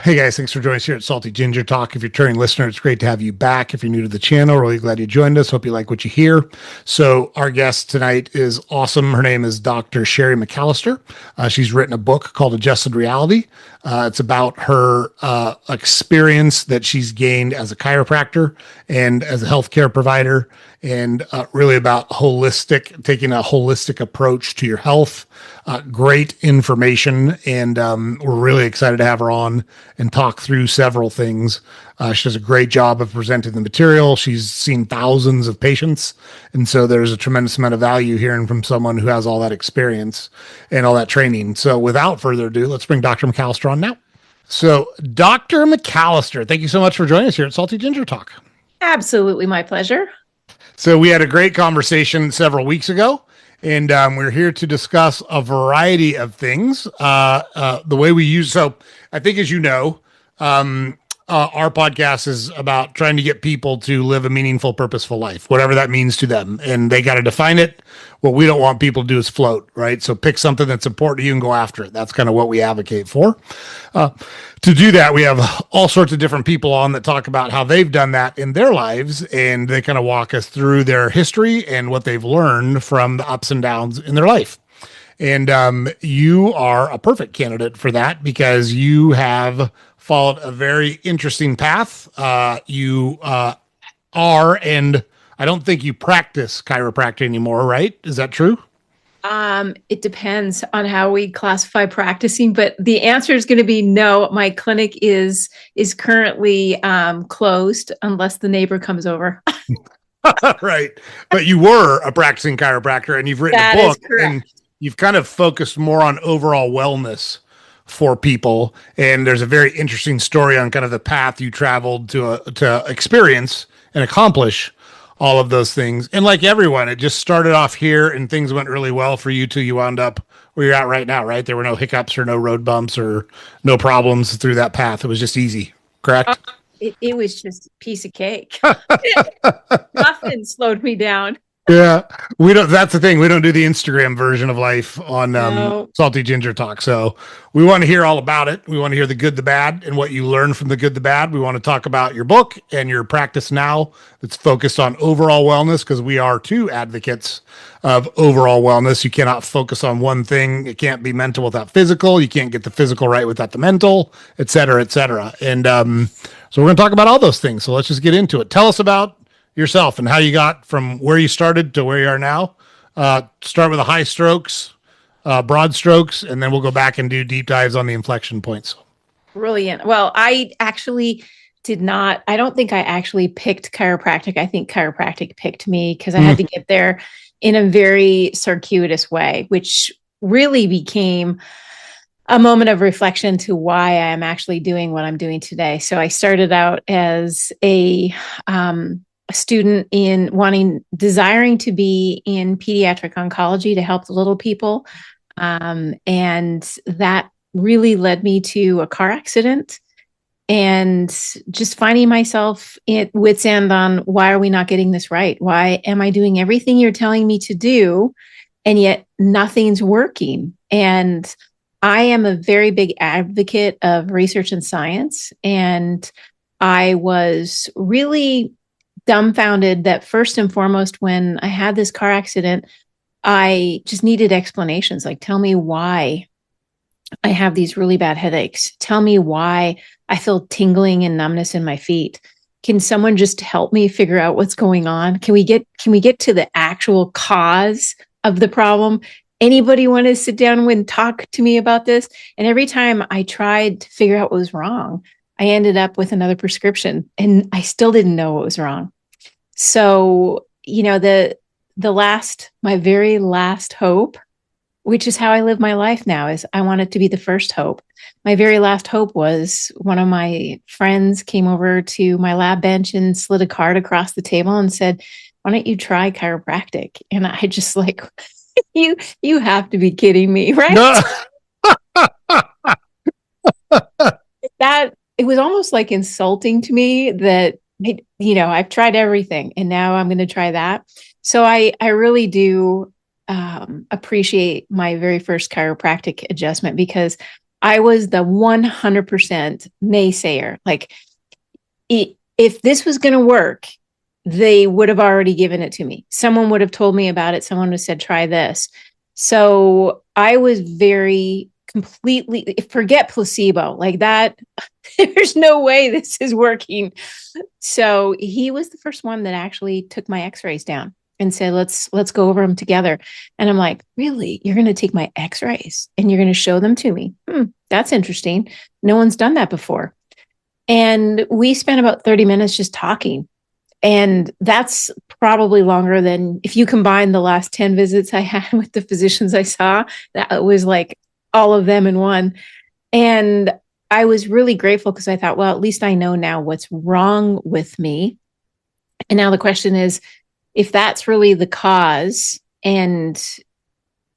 Hey guys, thanks for joining us here at Salty Ginger Talk. If you're a returning listener, it's great to have you back. If you're new to the channel, really glad you joined us. Hope you like what you hear. So our guest tonight is awesome. Her name is Dr. Sherry McAllister. She's written a book called Adjusted Reality. It's about her experience that she's gained as a chiropractor and as a healthcare provider, and really about taking a holistic approach to your health. Great information, and we're really excited to have her on and talk through several things. She does a great job of presenting the material. She's seen thousands of patients, and so there's a tremendous amount of value hearing from someone who has all that experience and all that training. So without further ado, let's bring Dr. McAllister on now. So Dr. McAllister, thank you so much for joining us here at Salty Ginger Talk. Absolutely, my pleasure. So we had a great conversation several weeks ago, and we're here to discuss a variety of things. The way we use, so I think, as you know, our podcast is about trying to get people to live a meaningful, purposeful life, whatever that means to them, and they got to define it. What we don't want people to do is float, right? So pick something that's important to you and go after it. That's kind of what we advocate for. To do that, we have all sorts of different people on that talk about how they've done that in their lives, and they kind of walk us through their history and what they've learned from the ups and downs in their life. And you are a perfect candidate for that because you have followed a very interesting path. You are, and I don't think you practice chiropractic anymore, right? Is that true? It depends on how we classify practicing, but the answer is going to be no. My clinic is currently closed unless the neighbor comes over. Right. But you were a practicing chiropractor, and you've written a book, and you've kind of focused more on overall wellness for people. And there's a very interesting story on kind of the path you traveled to experience and accomplish all of those things. And like everyone, it just started off here and things went really well for you till you wound up where you're at right now, right? There were no hiccups or no road bumps or no problems through that path. It was just easy, correct? It was just a piece of cake. Nothing slowed me down. Yeah, we don't. That's the thing. We don't do the Instagram version of life on Salty Ginger Talk. So we want to hear all about it. We want to hear the good, the bad, and what you learned from the good, the bad. We want to talk about your book and your practice now that's focused on overall wellness, because we are two advocates of overall wellness. You cannot focus on one thing. It can't be mental without physical. You can't get the physical right without the mental, et cetera, et cetera. And so we're going to talk about all those things. So let's just get into it. Tell us about yourself and how you got from where you started to where you are now. Start with the high strokes, broad strokes, and then we'll go back and do deep dives on the inflection points. Brilliant. Well, I actually I don't think I actually picked chiropractic. I think chiropractic picked me because I had to get there in a very circuitous way, which really became a moment of reflection to why I am actually doing what I'm doing today. So I started out as a student desiring to be in pediatric oncology to help the little people. And that really led me to a car accident and just finding myself at wit's end on, why are we not getting this right? Why am I doing everything you're telling me to do, and yet nothing's working? And I am a very big advocate of research and science. And I was really dumbfounded that first and foremost, when I had this car accident, I just needed explanations. Like, tell me why I have these really bad headaches. Tell me why I feel tingling and numbness in my feet. Can someone just help me figure out what's going on? Can we get to the actual cause of the problem? Anybody want to sit down and talk to me about this? And every time I tried to figure out what was wrong, I ended up with another prescription, and I still didn't know what was wrong. So, my very last hope, which is how I live my life now, is I want it to be the first hope. My very last hope was one of my friends came over to my lab bench and slid a card across the table and said, "Why don't you try chiropractic?" And I just like, you have to be kidding me, right? No. It was almost like insulting to me that, I've tried everything and now I'm going to try that. So I really do appreciate my very first chiropractic adjustment, because I was the 100% naysayer. Like, if this was going to work, they would have already given it to me. Someone would have told me about it. Someone would have said, try this. So I was very completely, forget placebo like that. There's no way this is working. So he was the first one that actually took my x-rays down and said, let's go over them together. And I'm like, really? You're going to take my x-rays and you're going to show them to me? That's interesting. No one's done that before. And we spent about 30 minutes just talking. And that's probably longer than, if you combine the last 10 visits I had with the physicians I saw, that was like all of them in one. And I was really grateful because I thought, well, at least I know now what's wrong with me. And now the question is, if that's really the cause and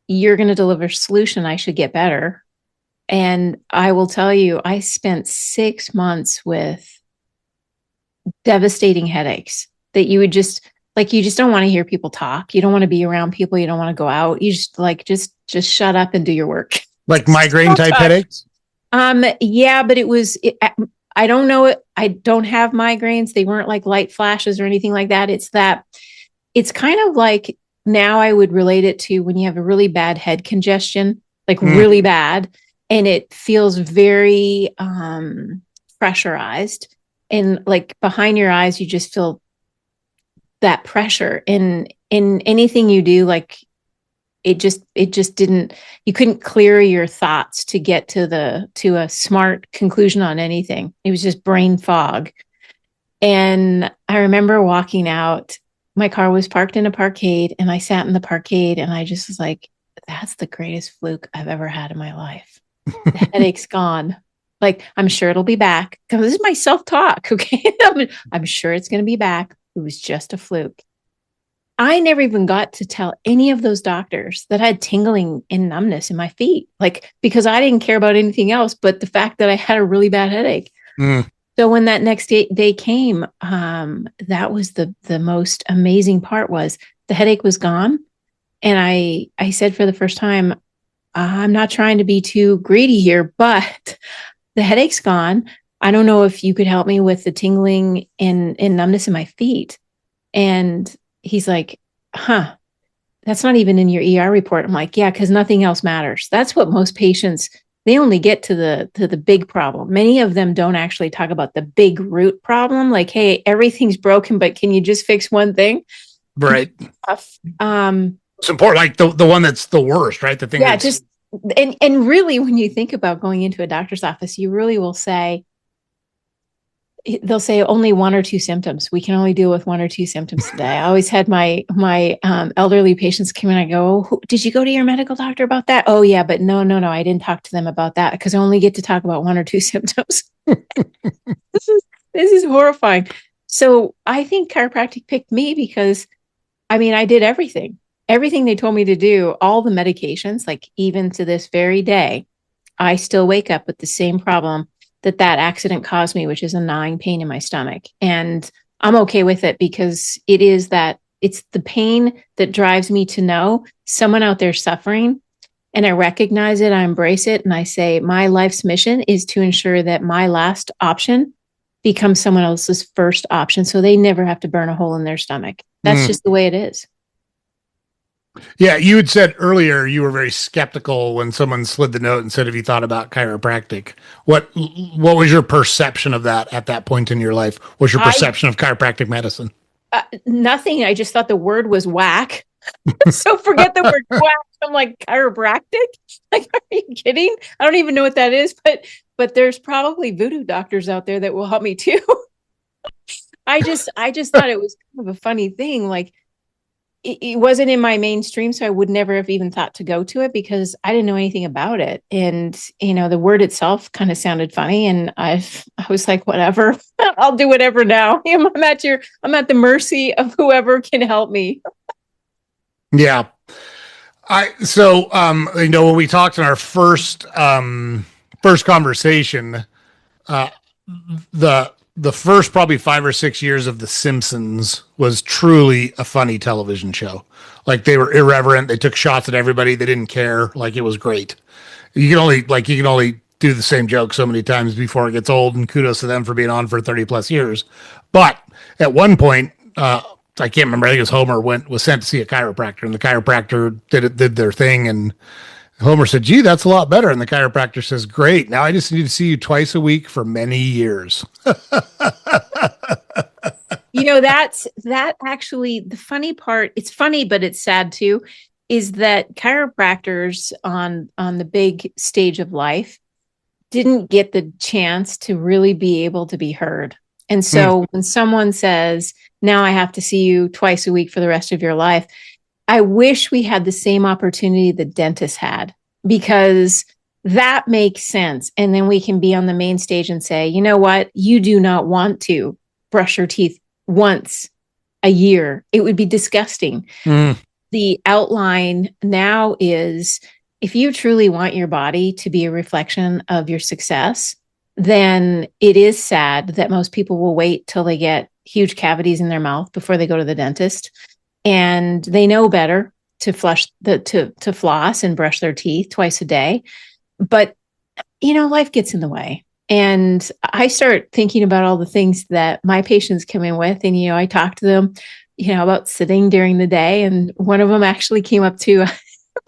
you're going to deliver a solution, I should get better. And I will tell you, I spent 6 months with devastating headaches that you would just like, you just don't want to hear people talk. You don't want to be around people. You don't want to go out. You just like, just shut up and do your work. Like migraine type headaches? Yeah, but I don't know it. I don't have migraines. They weren't like light flashes or anything like that. It's kind of like, now I would relate it to when you have a really bad head congestion, like really bad, and it feels very pressurized. And like behind your eyes, you just feel that pressure in anything you do. Like it just didn't, you couldn't clear your thoughts to get to a smart conclusion on anything. It was just brain fog. And I remember walking out, my car was parked in a parkade and I sat in the parkade and I just was like, that's the greatest fluke I've ever had in my life. The headache's gone. Like, I'm sure it'll be back. Because this is my self-talk, okay? I'm sure it's going to be back. It was just a fluke. I never even got to tell any of those doctors that I had tingling and numbness in my feet, like, because I didn't care about anything else but the fact that I had a really bad headache. So when that next day came, that was the most amazing part. Was the headache was gone. And I said for the first time, I'm not trying to be too greedy here, but the headache's gone. I don't know if you could help me with the tingling and numbness in my feet. And he's like, that's not even in your ER report. I'm like, yeah, because nothing else matters. That's what most patients, they only get to the big problem. Many of them don't actually talk about the big root problem. Like, hey, everything's broken, but can you just fix one thing? Right. It's important, like the one that's the worst, right? The thing. Yeah, just and really, when you think about going into a doctor's office, you really will say, they'll say only 1 or 2 symptoms. We can only deal with 1 or 2 symptoms today. I always had my elderly patients come in. I go, did you go to your medical doctor about that? Oh yeah, but no, I didn't talk to them about that because I only get to talk about 1 or 2 symptoms. This is horrifying. So I think chiropractic picked me because, I mean, I did everything they told me to do, all the medications. Like, even to this very day, I still wake up with the same problem that accident caused me, which is a gnawing pain in my stomach. And I'm okay with it because it's the pain that drives me to know someone out there suffering. And I recognize it, I embrace it. And I say, my life's mission is to ensure that my last option becomes someone else's first option. So they never have to burn a hole in their stomach. That's just the way it is. Yeah, you had said earlier you were very skeptical when someone slid the note and said, "Have you thought about chiropractic?" What was your perception of that at that point in your life? What's your perception of chiropractic medicine? Nothing. I just thought the word was whack. So forget the word whack. I'm like, chiropractic? Like, are you kidding? I don't even know what that is, but there's probably voodoo doctors out there that will help me too. I just thought it was kind of a funny thing. Like, it wasn't in my mainstream, so I would never have even thought to go to it because I didn't know anything about it. And, the word itself kind of sounded funny. And I was like, whatever, I'll do whatever now. I'm at the mercy of whoever can help me. Yeah. When we talked in our first conversation, the first probably 5 or 6 years of The Simpsons was truly a funny television show. Like, they were irreverent. They took shots at everybody. They didn't care. Like, it was great. You can only do the same joke so many times before it gets old, and kudos to them for being on for 30 plus years. But at one point, I can't remember, I think it was Homer was sent to see a chiropractor, and the chiropractor did their thing, and Homer said, "Gee, that's a lot better." And the chiropractor says, "Great. Now I just need to see you twice a week for many years." That actually, the funny part, it's funny, but it's sad too, is that chiropractors on the big stage of life didn't get the chance to really be able to be heard. And so when someone says, now I have to see you twice a week for the rest of your life, I wish we had the same opportunity the dentist had, because that makes sense. And then we can be on the main stage and say, you know what? You do not want to brush your teeth once a year. It would be disgusting. The outline now is, if you truly want your body to be a reflection of your success, then it is sad that most people will wait till they get huge cavities in their mouth before they go to the dentist. And they know better to to floss and brush their teeth twice a day. But, life gets in the way. And I start thinking about all the things that my patients come in with. And, I talk to them, about sitting during the day. And one of them actually came up to a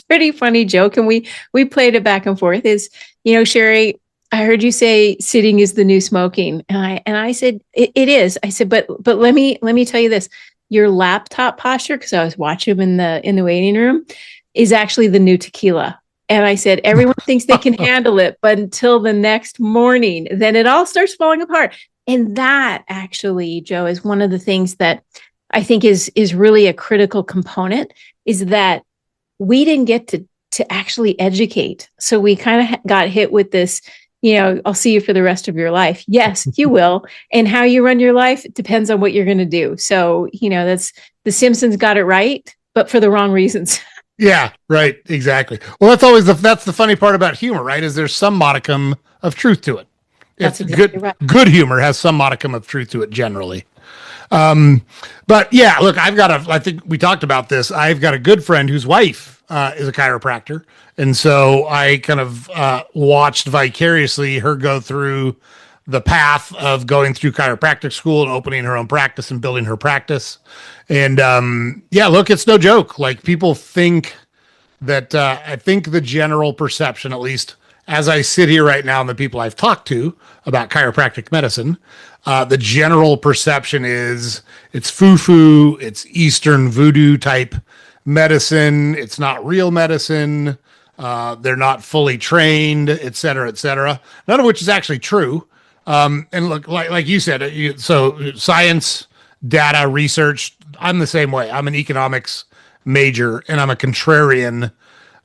pretty funny joke. And we played it back and forth is, Sherry, I heard you say sitting is the new smoking. And I said, it is. I said, but let me tell you this. Your laptop posture, because I was watching him in the waiting room, is actually the new tequila. And I said, everyone thinks they can handle it, but until the next morning, then it all starts falling apart. And that actually, Joe, is one of the things that I think is really a critical component, is that we didn't get to actually educate. So we kind of got hit with this, I'll see you for the rest of your life. Yes, you will. And how you run your life depends on what you're going to do. So, that's The Simpsons got it right, but for the wrong reasons. Yeah, right. Exactly. Well, that's the funny part about humor, right? Is there's some modicum of truth to it. That's exactly right. Good humor has some modicum of truth to it generally. But yeah, look, I think we talked about this. I've got a good friend whose wife is a chiropractor. And so I kind of watched vicariously her go through the path of going through chiropractic school and opening her own practice and building her practice. And look, it's no joke. Like, people think that I think the general perception, at least as I sit here right now and the people I've talked to about chiropractic medicine, the general perception is it's foo-foo, it's Eastern voodoo type medicine, it's not real medicine, they're not fully trained, et cetera, none of which is actually true. And look, like you said, so science, data, research, I'm the same way. I'm an economics major and I'm a contrarian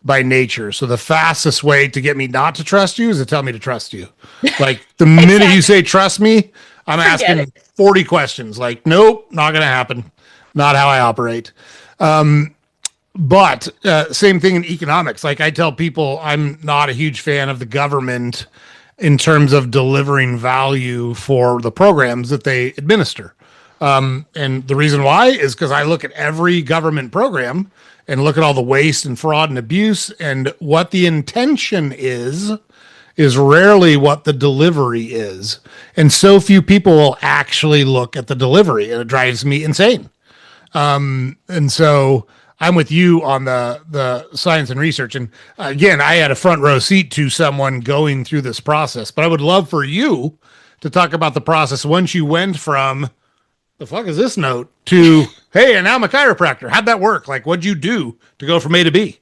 by nature. So the fastest way to get me not to trust you is to tell me to trust you. Like, the minute you say trust me, I'm asking 40 questions. Like, nope, not going to happen. Not how I operate. But same thing in economics. Like, I tell people I'm not a huge fan of the government in terms of delivering value for the programs that they administer. And the reason why is because I look at every government program and look at all the waste and fraud and abuse, and what the intention is rarely what the delivery is. And so few people will actually look at the delivery, and it drives me insane. And so I'm with you on the science and research. And again, I had a front row seat to someone going through this process, but I would love for you to talk about the process once you went from the fuck is this note to, hey, and now I'm a chiropractor. How'd that work? Like, what'd you do to go from A to B?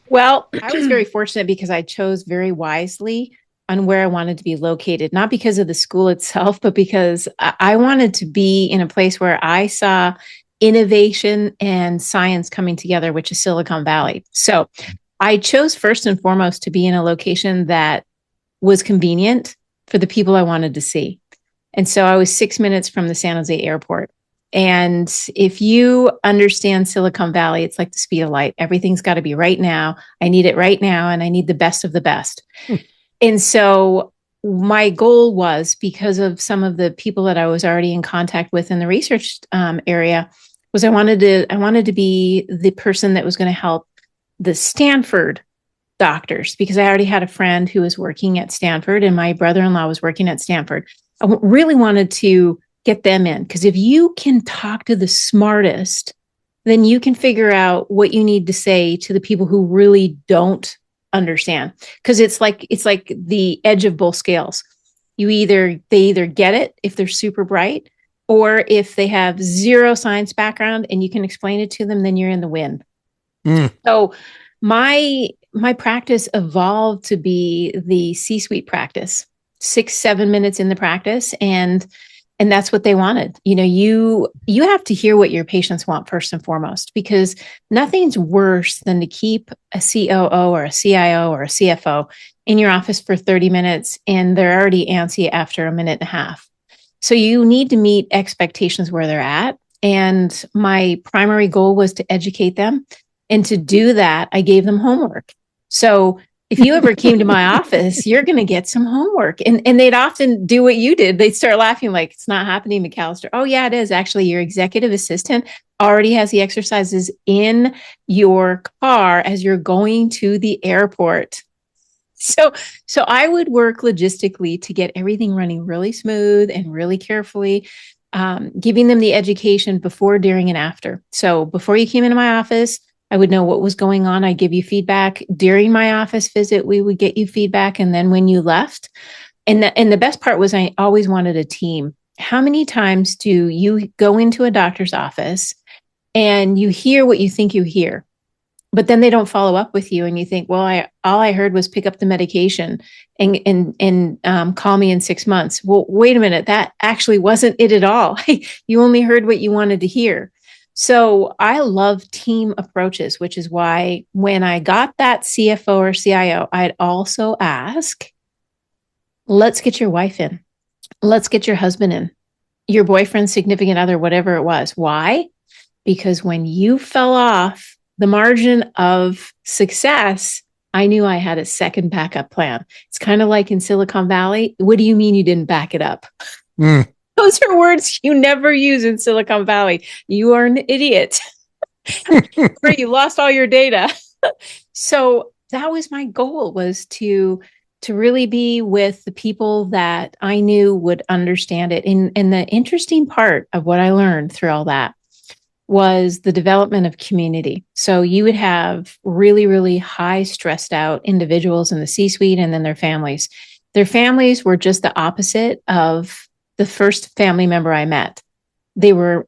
Well, I was very fortunate because I chose very wisely on where I wanted to be located, not because of the school itself, but because I wanted to be in a place where I saw innovation and science coming together, which is Silicon Valley. So I chose first and foremost to be in a location that was convenient for the people I wanted to see. And so I was 6 minutes from the San Jose airport. And if you understand Silicon Valley, it's like the speed of light. Everything's got to be right now. I need it right now, and I need the best of the best. And so my goal was, because of some of the people that I was already in contact with in the research area, was I wanted to be the person that was going to help the Stanford doctors because I already had a friend who was working at Stanford and my brother-in-law was working at Stanford. I really wanted to get them in because if you can talk to the smartest, then you can figure out what you need to say to the people who really don't understand. Because it's like the edge of both scales. They either get it if they're super bright, or if they have zero science background and you can explain it to them, then you're in the win. So my practice evolved to be the C-suite practice, 6-7 minutes in the practice, and that's what they wanted. You have to hear what your patients want first and foremost, because nothing's worse than to keep a COO or a CIO or a CFO in your office for 30 minutes and they're already antsy after a minute and a half. So you need to meet expectations where they're at. And my primary goal was to educate them. And to do that, I gave them homework. So if you ever came to my office, you're going to get some homework. And they'd often do what you did. They'd start laughing like, it's not happening, McAllister. Oh, yeah, it is. Actually, your executive assistant already has the exercises in your car as you're going to the airport. So I would work logistically to get everything running really smooth and really carefully, giving them the education before, during, and after. So before you came into my office, I would know what was going on. I'd give you feedback. During my office visit, we would get you feedback. And then when you left, and the best part was I always wanted a team. How many times do you go into a doctor's office and you hear what you think you hear, but then they don't follow up with you and you think, well, all I heard was pick up the medication and call me in 6 months. Well, wait a minute. That actually wasn't it at all. You only heard what you wanted to hear. So I love team approaches, which is why when I got that CFO or CIO, I'd also ask, let's get your wife in. Let's get your husband in, your boyfriend, significant other, whatever it was. Why? Because when you fell off the margin of success, I knew I had a second backup plan. It's kind of like in Silicon Valley. What do you mean you didn't back it up? Those are words you never use in Silicon Valley. You are an idiot. Or you lost all your data. So that was my goal, was to really be with the people that I knew would understand it. And the interesting part of what I learned through all that was the development of community. So you would have really, really high stressed out individuals in the C-suite and then their families. Their families were just the opposite of the first family member I met. They were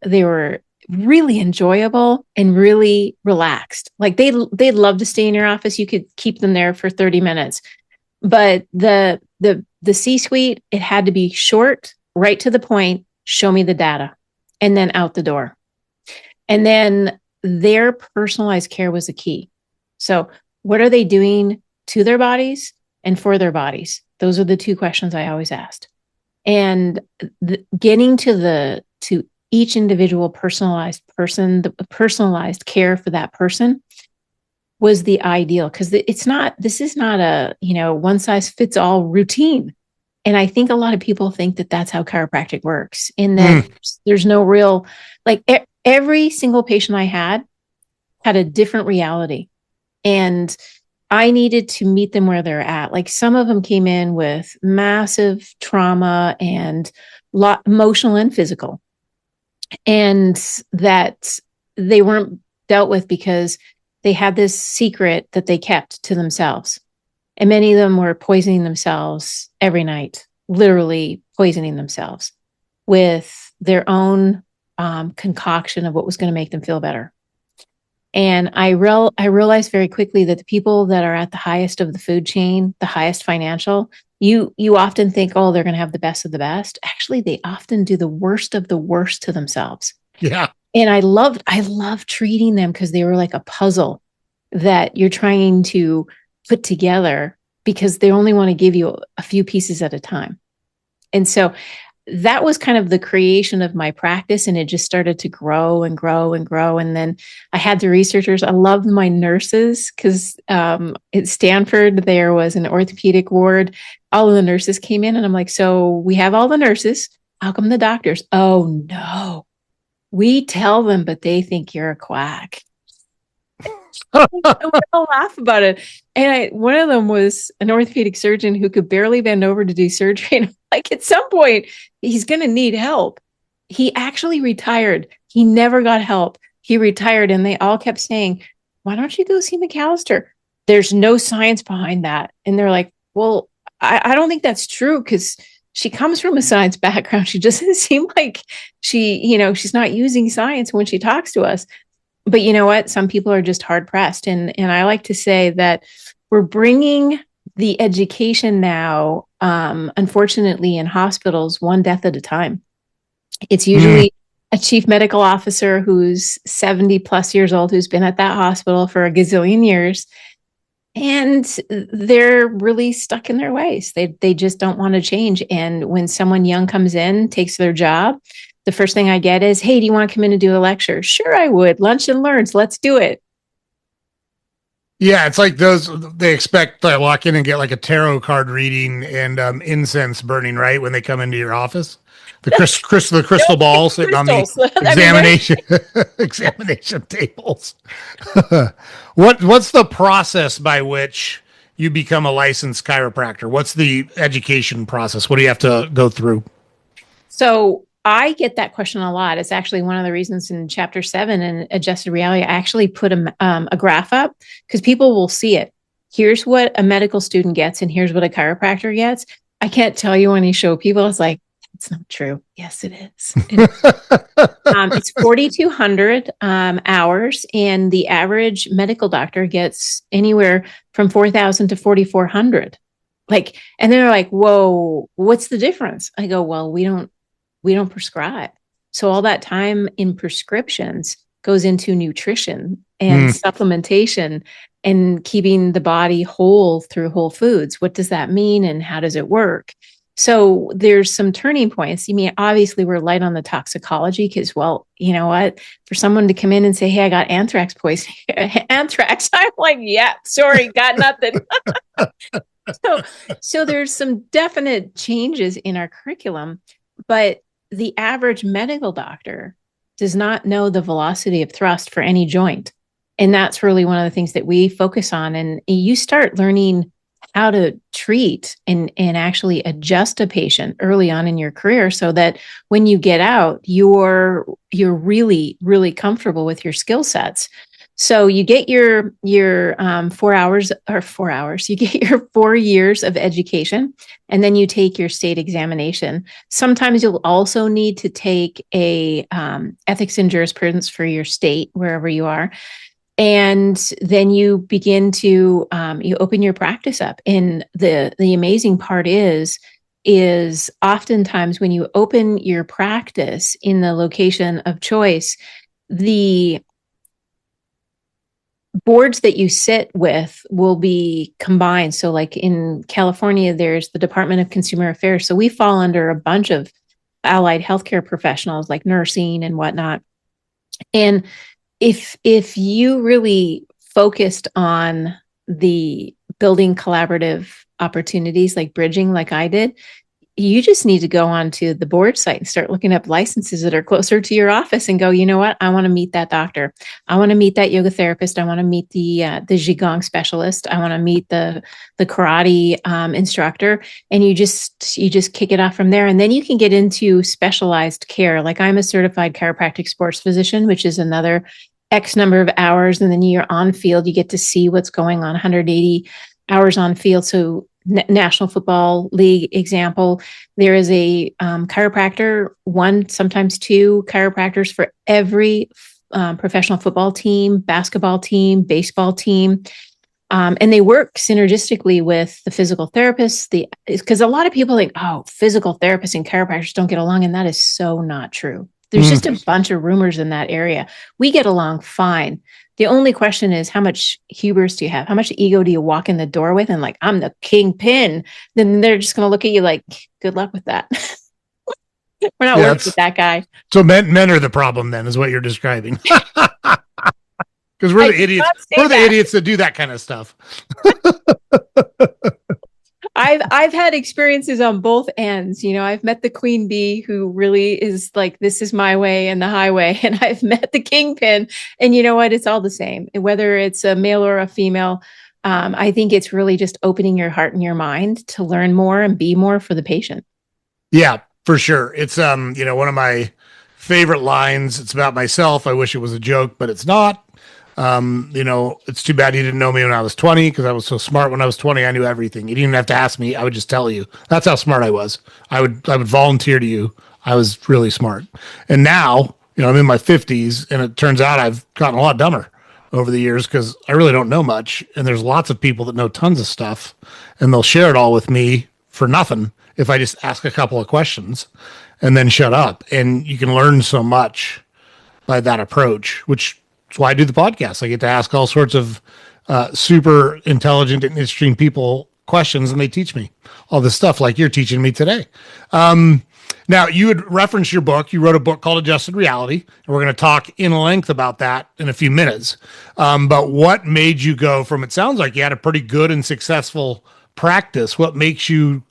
really enjoyable and really relaxed. Like they'd love to stay in your office. You could keep them there for 30 minutes. But the C-suite, it had to be short, right to the point, show me the data, and then out the door. And then their personalized care was the key. So what are they doing to their bodies and for their bodies? Those are the two questions I always asked. And getting to each individual personalized person, the personalized care for that person was the ideal, because this is not a, one size fits all routine. And I think a lot of people think that that's how chiropractic works, in that there's no real, like every single patient I had a different reality. And I needed to meet them where they're at. Like some of them came in with massive trauma and emotional and physical, and that they weren't dealt with because they had this secret that they kept to themselves. And many of them were poisoning themselves every night, literally poisoning themselves with their own concoction of what was going to make them feel better. And I realized very quickly that the people that are at the highest of the food chain, the highest financial, you often think, oh, they're going to have the best of the best. Actually, they often do the worst of the worst to themselves. Yeah. And I loved treating them because they were like a puzzle that you're trying to put together, because they only want to give you a few pieces at a time. And so that was kind of the creation of my practice, and it just started to grow and grow and grow. And then I had the researchers. I loved my nurses, because at Stanford, there was an orthopedic ward. All of the nurses came in, and I'm like, so we have all the nurses. How come the doctors? Oh, no. We tell them, but they think you're a quack. And we all laugh about it. And one of them was an orthopedic surgeon who could barely bend over to do surgery. And I'm like, at some point, he's going to need help. He actually retired. He never got help. He retired, and they all kept saying, why don't you go see McAllister? There's no science behind that. And they're like, well, I don't think that's true, because she comes from a science background. She doesn't seem like she's not using science when she talks to us. But you know what? Some people are just hard pressed. And I like to say that we're bringing the education now, unfortunately, in hospitals, one death at a time. It's usually a chief medical officer who's 70 plus years old, who's been at that hospital for a gazillion years. And they're really stuck in their ways. They just don't want to change. And when someone young comes in, takes their job, the first thing I get is, hey, do you want to come in and do a lecture? Sure, I would. Lunch and learns. Let's do it. Yeah, it's like they expect to walk in and get like a tarot card reading and incense burning, right? When they come into your office. The crystal ball sitting on the examination examination tables. What's the process by which you become a licensed chiropractor? What's the education process? What do you have to go through? So I get that question a lot. It's actually one of the reasons in chapter 7 in Adjusted Reality, I actually put a graph up, because people will see it. Here's what a medical student gets, and here's what a chiropractor gets. I can't tell you when you show people, it's like, it's not true. Yes, it is. It's 4,200 hours, and the average medical doctor gets anywhere from 4,000 to 4,400. And they're like, whoa, what's the difference? I go, well, we don't prescribe. So all that time in prescriptions goes into nutrition and supplementation and keeping the body whole through whole foods. What does that mean, and how does it work? So there's some turning points. I mean, obviously we're light on the toxicology, because, well, you know what, for someone to come in and say, hey, I got anthrax poisoning, anthrax, I'm like, yeah, sorry, got nothing. So there's some definite changes in our curriculum, but the average medical doctor does not know the velocity of thrust for any joint. And that's really one of the things that we focus on. And you start learning how to treat and actually adjust a patient early on in your career, so that when you get out, you're really, really comfortable with your skill sets. So you get your 4 hours, you get your 4 years of education, and then you take your state examination. Sometimes you'll also need to take a ethics and jurisprudence for your state, wherever you are. And then you begin to, you open your practice up. And the amazing part is oftentimes when you open your practice in the location of choice, the boards that you sit with will be combined. So like in California, there's the Department of Consumer Affairs. So we fall under a bunch of allied healthcare professionals like nursing and whatnot. And if you really focused on the building collaborative opportunities, like bridging, like I did, you just need to go onto the board site and start looking up licenses that are closer to your office and go, you know what? I want to meet that doctor. I want to meet that yoga therapist. I want to meet the Qigong specialist. I want to meet the karate instructor. And you just kick it off from there. And then you can get into specialized care. Like I'm a certified chiropractic sports physician, which is another X number of hours. And then you're on field, you get to see what's going on, 180 hours on field. So National Football League example, there is a chiropractor, one, sometimes two chiropractors for every professional football team, basketball team, baseball team. And they work synergistically with the physical therapists, because a lot of people think, oh, physical therapists and chiropractors don't get along. And that is so not true. There's just a bunch of rumors in that area. We get along fine. The only question is, how much hubris do you have? How much ego do you walk in the door with? And like, I'm the kingpin. Then they're just going to look at you like, good luck with that. We're not working with that guy. So men are the problem then, is what you're describing. Because we're the idiots. We're the idiots that do that kind of stuff. I've had experiences on both ends. I've met the queen bee who really is like, this is my way and the highway. And I've met the kingpin. And you know what? It's all the same, whether it's a male or a female. I think it's really just opening your heart and your mind to learn more and be more for the patient. Yeah, for sure. It's one of my favorite lines. It's about myself. I wish it was a joke, but it's not. It's too bad you didn't know me when I was 20 because I was so smart when I was 20. I knew everything. You didn't even have to ask me. I would just tell you. That's how smart I was. I would volunteer to you. I was really smart. And now, I'm in my 50s and it turns out I've gotten a lot dumber over the years because I really don't know much. And there's lots of people that know tons of stuff and they'll share it all with me for nothing if I just ask a couple of questions and then shut up. And you can learn so much by that approach, which is why I do the podcast. I get to ask all sorts of super intelligent and interesting people questions, and they teach me all this stuff like you're teaching me today. Now, you had referenced your book. You wrote a book called Adjusted Reality, and we're going to talk in length about that in a few minutes. But what made you go from, it sounds like you had a pretty good and successful practice. What makes you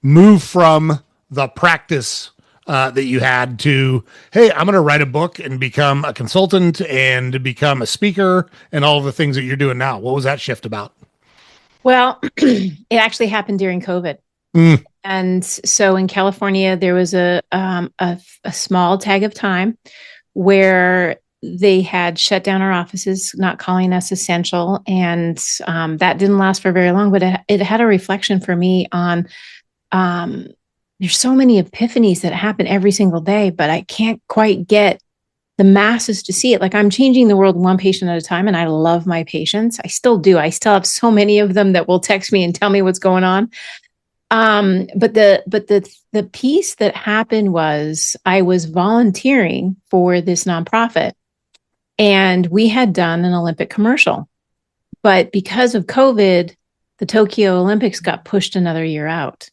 move from the practice that you had to, hey, I'm going to write a book and become a consultant and become a speaker and all of the things that you're doing now? What was that shift about? Well, it actually happened during COVID. And so in California, there was a small tag of time where they had shut down our offices, not calling us essential. And that didn't last for very long, but it had a reflection for me on there's so many epiphanies that happen every single day, but I can't quite get the masses to see it. Like, I'm changing the world one patient at a time, and I love my patients. I still do. I still have so many of them that will text me and tell me what's going on. But the piece that happened was I was volunteering for this nonprofit, and we had done an Olympic commercial, but because of COVID, the Tokyo Olympics got pushed another year out.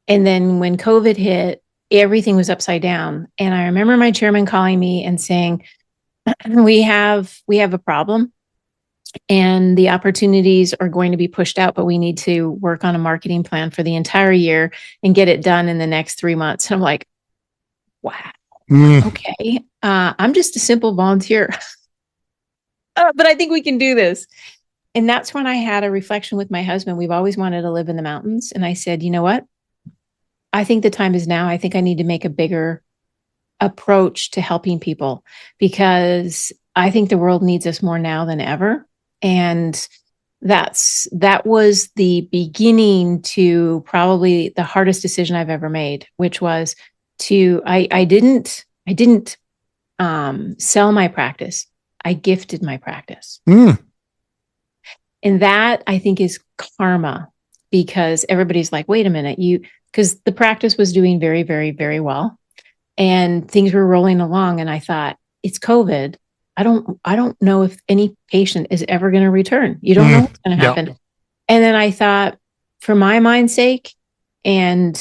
And then when COVID hit, everything was upside down. And I remember my chairman calling me and saying, we have a problem and the opportunities are going to be pushed out, but we need to work on a marketing plan for the entire year and get it done in the next 3 months. And I'm like, wow, okay. I'm just a simple volunteer, but I think we can do this. And that's when I had a reflection with my husband. We've always wanted to live in the mountains. And I said, you know what? I think the time is now. I think I need to make a bigger approach to helping people because I think the world needs us more now than ever. And that was the beginning to probably the hardest decision I've ever made, which was I didn't sell my practice. I gifted my practice. And that, I think, is karma, because everybody's like, wait a minute, because the practice was doing very, very, very well and things were rolling along. And I thought, it's COVID. I don't know if any patient is ever going to return. You don't know what's going to happen. Yep. And then I thought, for my mind's sake and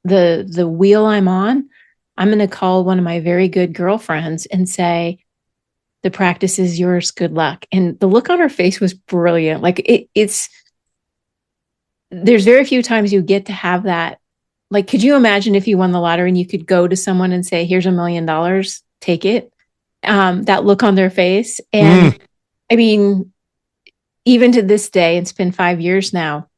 the wheel I'm on, I'm going to call one of my very good girlfriends and say, the practice is yours. Good luck. And the look on her face was brilliant. Like there's very few times you get to have that. Like, could you imagine if you won the lottery and you could go to someone and say, here's $1 million, take it? That look on their face. And I mean, even to this day, it's been 5 years now,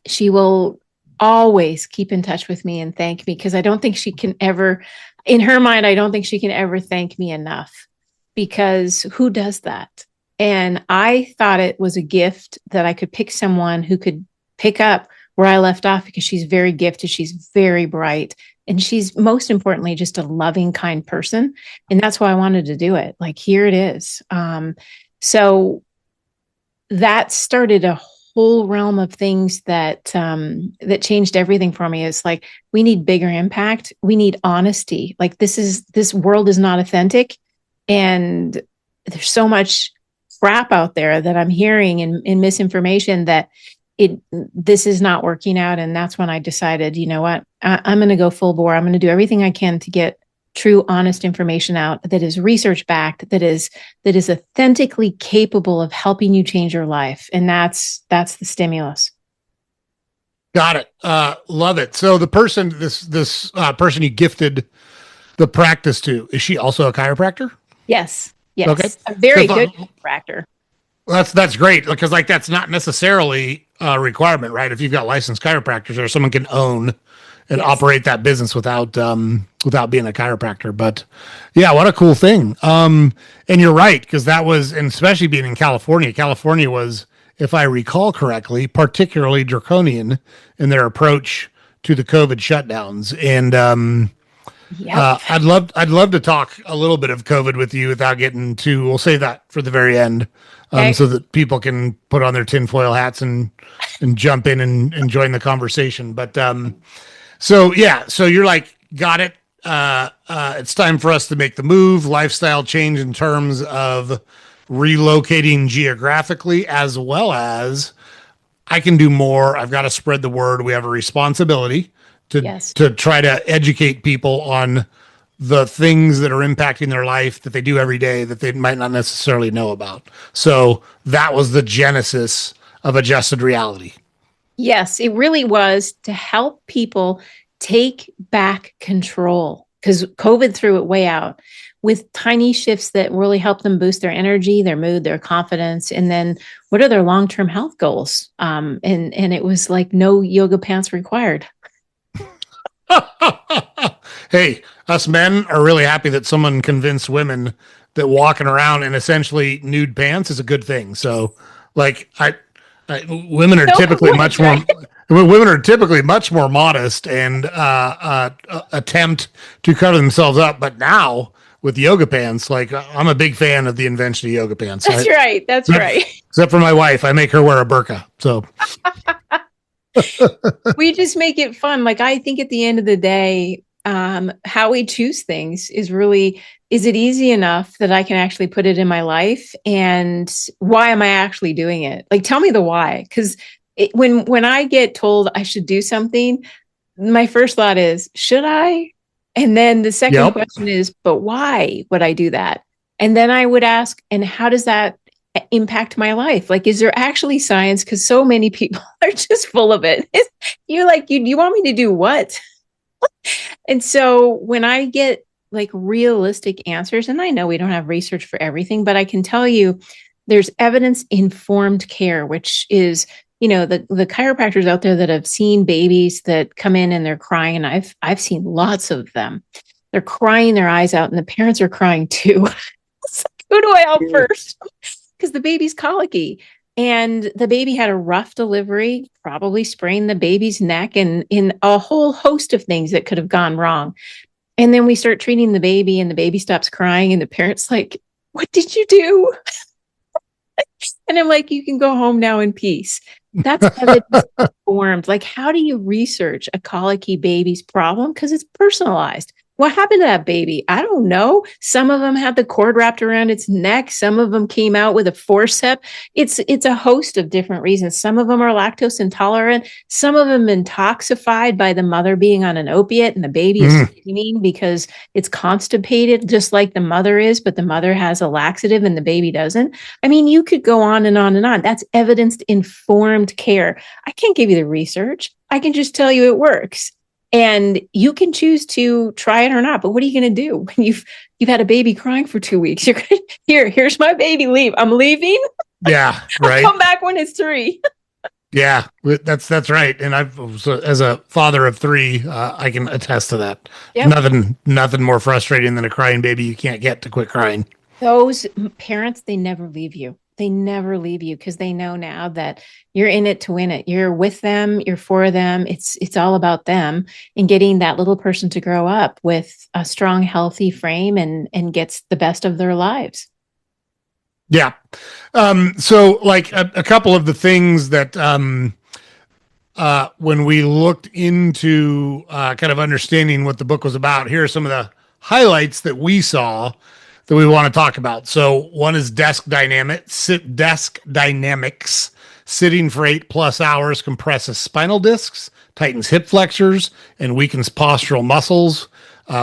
she will always keep in touch with me and thank me, because I don't think she can ever, in her mind, I don't think she can ever thank me enough, because who does that? And I thought it was a gift that I could pick someone who could pick up where I left off, because she's very gifted. She's very bright. And she's, most importantly, just a loving, kind person. And that's why I wanted to do it. Like, here it is. So that started a whole realm of things that changed everything for me. It's like, we need bigger impact. We need honesty. Like, this world is not authentic. And there's so much crap out there that I'm hearing and misinformation that this is not working out. And that's when I decided, you know what, I'm going to go full bore. I'm going to do everything I can to get true, honest information out that is research backed, that is authentically capable of helping you change your life. And that's the stimulus. Got it. Love it. So the person, this person you gifted the practice to, is she also a chiropractor? Yes. Okay. Yes. A very So good chiropractor. that's great because like that's not necessarily a requirement, right? If you've got licensed chiropractors or someone can own and Yes. operate that business without being a chiropractor. But yeah, what a cool thing. And you're right because that was, and especially being in California, California was, if I recall correctly, particularly draconian in their approach to the COVID shutdowns. And Yep. I'd love to talk a little bit of COVID with you without getting too. We'll save that for the very end, Okay. so that people can put on their tinfoil hats and jump in and join the conversation. But so yeah, so you're like, got it. It's time for us to make the move, lifestyle change in terms of relocating geographically, as well as I can do more. I've got to spread the word. We have a responsibility Yes. to try to educate people on the things that are impacting their life that they do every day that they might not necessarily know about. So that was the genesis of adjusted reality. Yes, it really was to help people take back control because COVID threw it way out with tiny shifts that really help them boost their energy, their mood, their confidence, and then what are their long-term health goals? And it was like no yoga pants required. Hey, us men are really happy that someone convinced women that walking around in essentially nude pants is a good thing. So, like, women are No typically complaints, right? women are typically much more modest and attempt to cover themselves up. But now with yoga pants, like I'm a big fan of the invention of yoga pants. That's right. That's right. Except for my wife, I make her wear a burqa. So We just make it fun. Like I think at the end of the day, how we choose things is really, is it easy enough that I can actually put it in my life? And why am I actually doing it? Like, tell me the why. Because when I get told I should do something, my first thought is, should I? And then the second yep. question is, but why would I do that? And then I would ask, and how does that impact my life? Like, is there actually science? Because so many people are just full of it. You're like, you want me to do what? And so when I get like realistic answers, and I know we don't have research for everything, but I can tell you there's evidence informed care, which is, the chiropractors out there that have seen babies that come in and they're crying. And I've seen lots of them. They're crying their eyes out and the parents are crying too. It's like, who do I help first? Because the baby's colicky. And the baby had a rough delivery, probably sprained the baby's neck and in a whole host of things that could have gone wrong. And then we start treating the baby and the baby stops crying and the parent's like, what did you do? And I'm like, you can go home now in peace. That's evidence informed. Like, how do you research a colicky baby's problem? Because it's personalized. What happened to that baby? I don't know. Some of them had the cord wrapped around its neck. Some of them came out with a forceps. It's a host of different reasons. Some of them are lactose intolerant. Some of them intoxicated by the mother being on an opiate and the baby is screaming because it's constipated, just like the mother is, but the mother has a laxative and the baby doesn't. I mean, you could go on and on and on. That's evidence informed care. I can't give you the research. I can just tell you it works. And you can choose to try it or not. But what are you going to do when you've had a baby crying for 2 weeks? You're going here's my baby. Leave. I'm leaving. Yeah, right. I'll come back when it's 3. Yeah, that's right. And as a father of 3, I can attest to that. Yep. Nothing more frustrating than a crying baby you can't get to quit crying. Those parents, they never leave you. They never leave you because they know now that you're in it to win it. You're with them. You're for them. It's all about them and getting that little person to grow up with a strong, healthy frame and gets the best of their lives. Yeah. So like a couple of the things that when we looked into kind of understanding what the book was about, here are some of the highlights that we saw that we want to talk about. So one is desk dynamics. Sitting for 8+ hours compresses spinal discs, tightens hip flexors, and weakens postural muscles.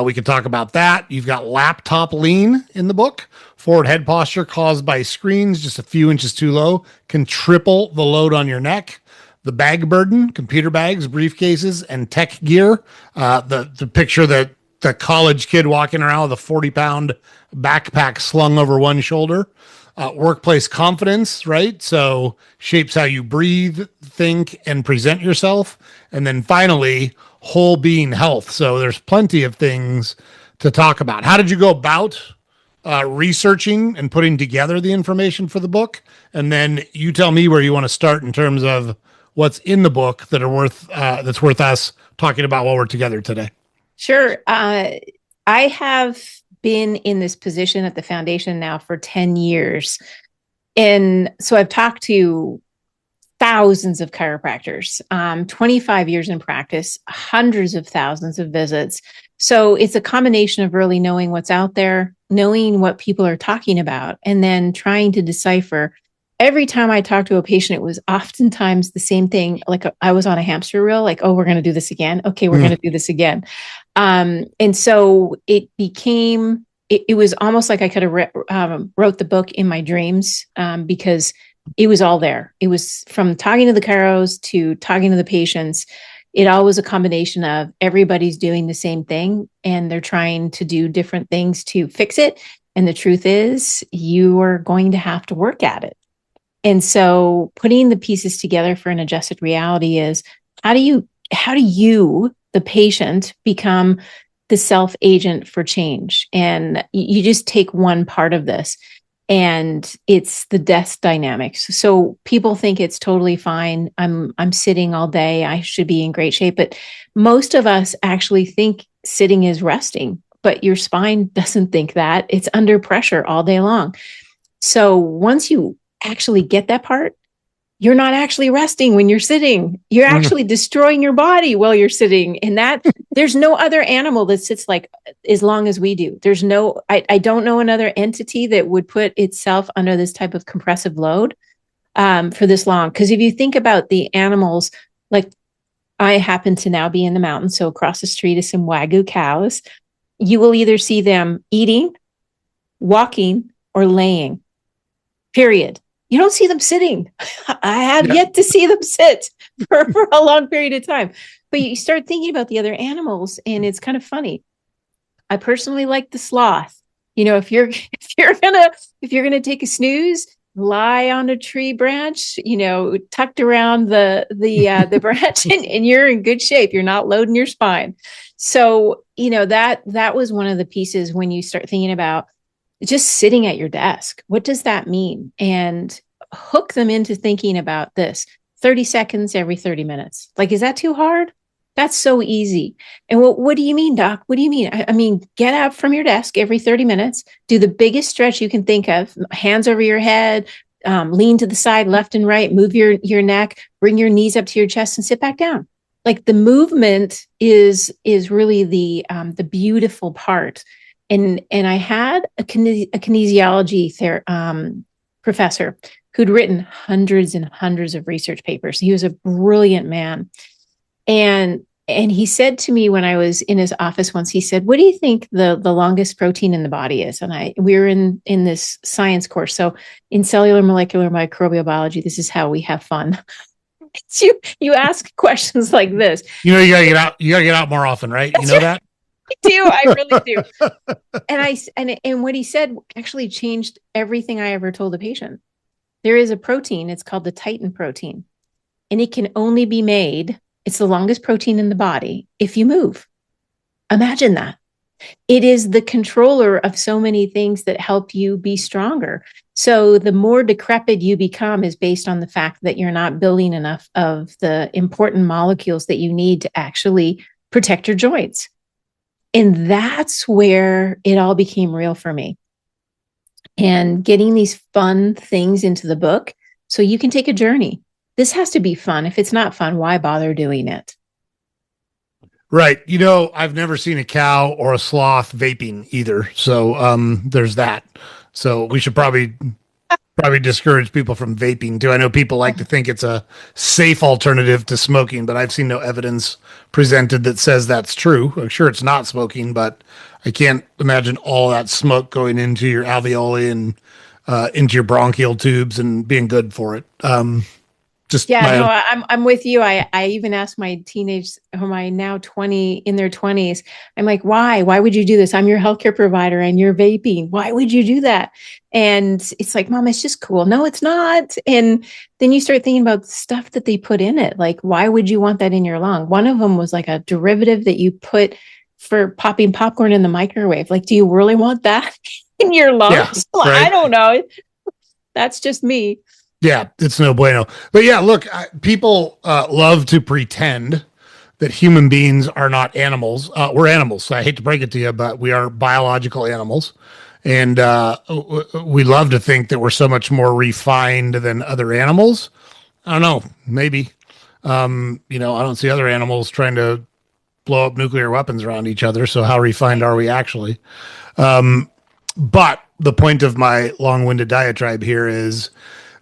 We could talk about that. You've got laptop lean in the book. Forward head posture caused by screens just a few inches too low can triple the load on your neck. the bag burden, computer bags, briefcases, and tech gear. The picture that the college kid walking around with a 40-pound backpack slung over one shoulder. Workplace confidence, right? So shapes how you breathe, think, and present yourself. And then finally, whole being health. So there's plenty of things to talk about. How did you go about researching and putting together the information for the book? And then you tell me where you want to start in terms of what's in the book that are worth that's worth us talking about while we're together today. Sure. I have been in this position at the foundation now for 10 years. And so I've talked to thousands of chiropractors, 25 years in practice, hundreds of thousands of visits. So it's a combination of really knowing what's out there, knowing what people are talking about, and then trying to decipher. Every time I talked to a patient, it was oftentimes the same thing. Like I was on a hamster wheel, like, oh, we're going to do this again. Okay, we're going to do this again. And so it became, it was almost like I could have wrote the book in my dreams because it was all there. It was from talking to the chiros to talking to the patients. It all was a combination of everybody's doing the same thing and they're trying to do different things to fix it. And the truth is, you are going to have to work at it. And so putting the pieces together for an adjusted reality is how do you, the patient, become the self agent for change? And you just take one part of this and it's the desk dynamics. So people think it's totally fine. I'm sitting all day. I should be in great shape. But most of us actually think sitting is resting, but your spine doesn't think that. It's under pressure all day long. So once you actually get that part, you're not actually resting when you're sitting. You're actually destroying your body while you're sitting. And that there's no other animal that sits like as long as we do. There's no, I don't know another entity that would put itself under this type of compressive load for this long. Because if you think about the animals, like I happen to now be in the mountains, so across the street is some Wagyu cows. You will either see them eating, walking, or laying, period. You don't see them sitting. I have yet to see them sit for a long period of time. But you start thinking about the other animals, and it's kind of funny. I personally like the sloth. You know, if you're gonna take a snooze, lie on a tree branch, you know, tucked around the branch, and you're in good shape. You're not loading your spine. So, you know, that was one of the pieces when you start thinking about just sitting at your desk. What does that mean? And hook them into thinking about this 30 seconds every 30 minutes. Like, is that too hard? That's so easy. And what do you mean, doc? What do you mean? I mean, get up from your desk every 30 minutes, do the biggest stretch you can think of, hands over your head, lean to the side, left and right, move your neck, bring your knees up to your chest and sit back down. Like the movement is really the beautiful part. And I had a kinesiology professor who'd written hundreds and hundreds of research papers. He was a brilliant man. And he said to me when I was in his office once, he said, what do you think the longest protein in the body is? And we were in this science course. So in cellular molecular microbial biology, this is how we have fun. You ask questions like this. You know, you gotta get out more often, right? That's you know right. that? I do. I really do. And what he said actually changed everything I ever told a patient. There is a protein, it's called the titin protein, and it can only be made, it's the longest protein in the body, if you move. Imagine that. It is the controller of so many things that help you be stronger. So the more decrepit you become is based on the fact that you're not building enough of the important molecules that you need to actually protect your joints. And that's where it all became real for me. And getting these fun things into the book so you can take a journey. This has to be fun. If it's not fun, why bother doing it? Right. You know, I've never seen a cow or a sloth vaping either. So there's that. So we should probably discourage people from vaping too. I know people like to think it's a safe alternative to smoking, but I've seen no evidence presented that says that's true. I'm sure it's not smoking, but I can't imagine all that smoke going into your alveoli and into your bronchial tubes and being good for it. So Just Yeah, my no, own. I'm with you. I even asked my teenage, who my now 20 in their 20s, I'm like, why? Why would you do this? I'm your healthcare provider and you're vaping. Why would you do that? And it's like, Mom, it's just cool. No, it's not. And then you start thinking about stuff that they put in it. Like, why would you want that in your lung? One of them was like a derivative that you put for popping popcorn in the microwave. Like, do you really want that in your Yeah, lungs? Well, I right. don't know. That's just me. Yeah, it's no bueno. But yeah, look, people love to pretend that human beings are not animals. We're animals. So I hate to break it to you, but we are biological animals. And we love to think that we're so much more refined than other animals. I don't know, maybe. I don't see other animals trying to blow up nuclear weapons around each other. So how refined are we actually? But the point of my long-winded diatribe here is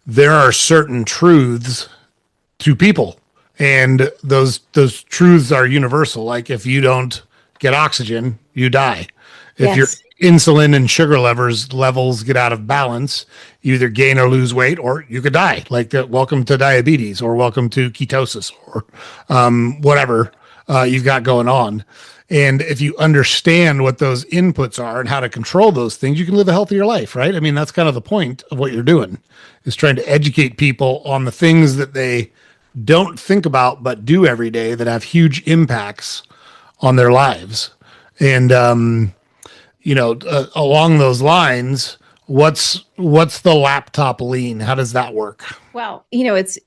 there are certain truths to people, and those truths are universal. Like if you don't get oxygen, you die. If your Yes. insulin and sugar levels get out of balance, you either gain or lose weight, or you could die. Like welcome to diabetes, or welcome to ketosis, or whatever you've got going on. And if you understand what those inputs are and how to control those things, you can live a healthier life, right? I mean, that's kind of the point of what you're doing, is trying to educate people on the things that they don't think about but do every day that have huge impacts on their lives. And along those lines, what's the laptop lean? How does that work? Well, it's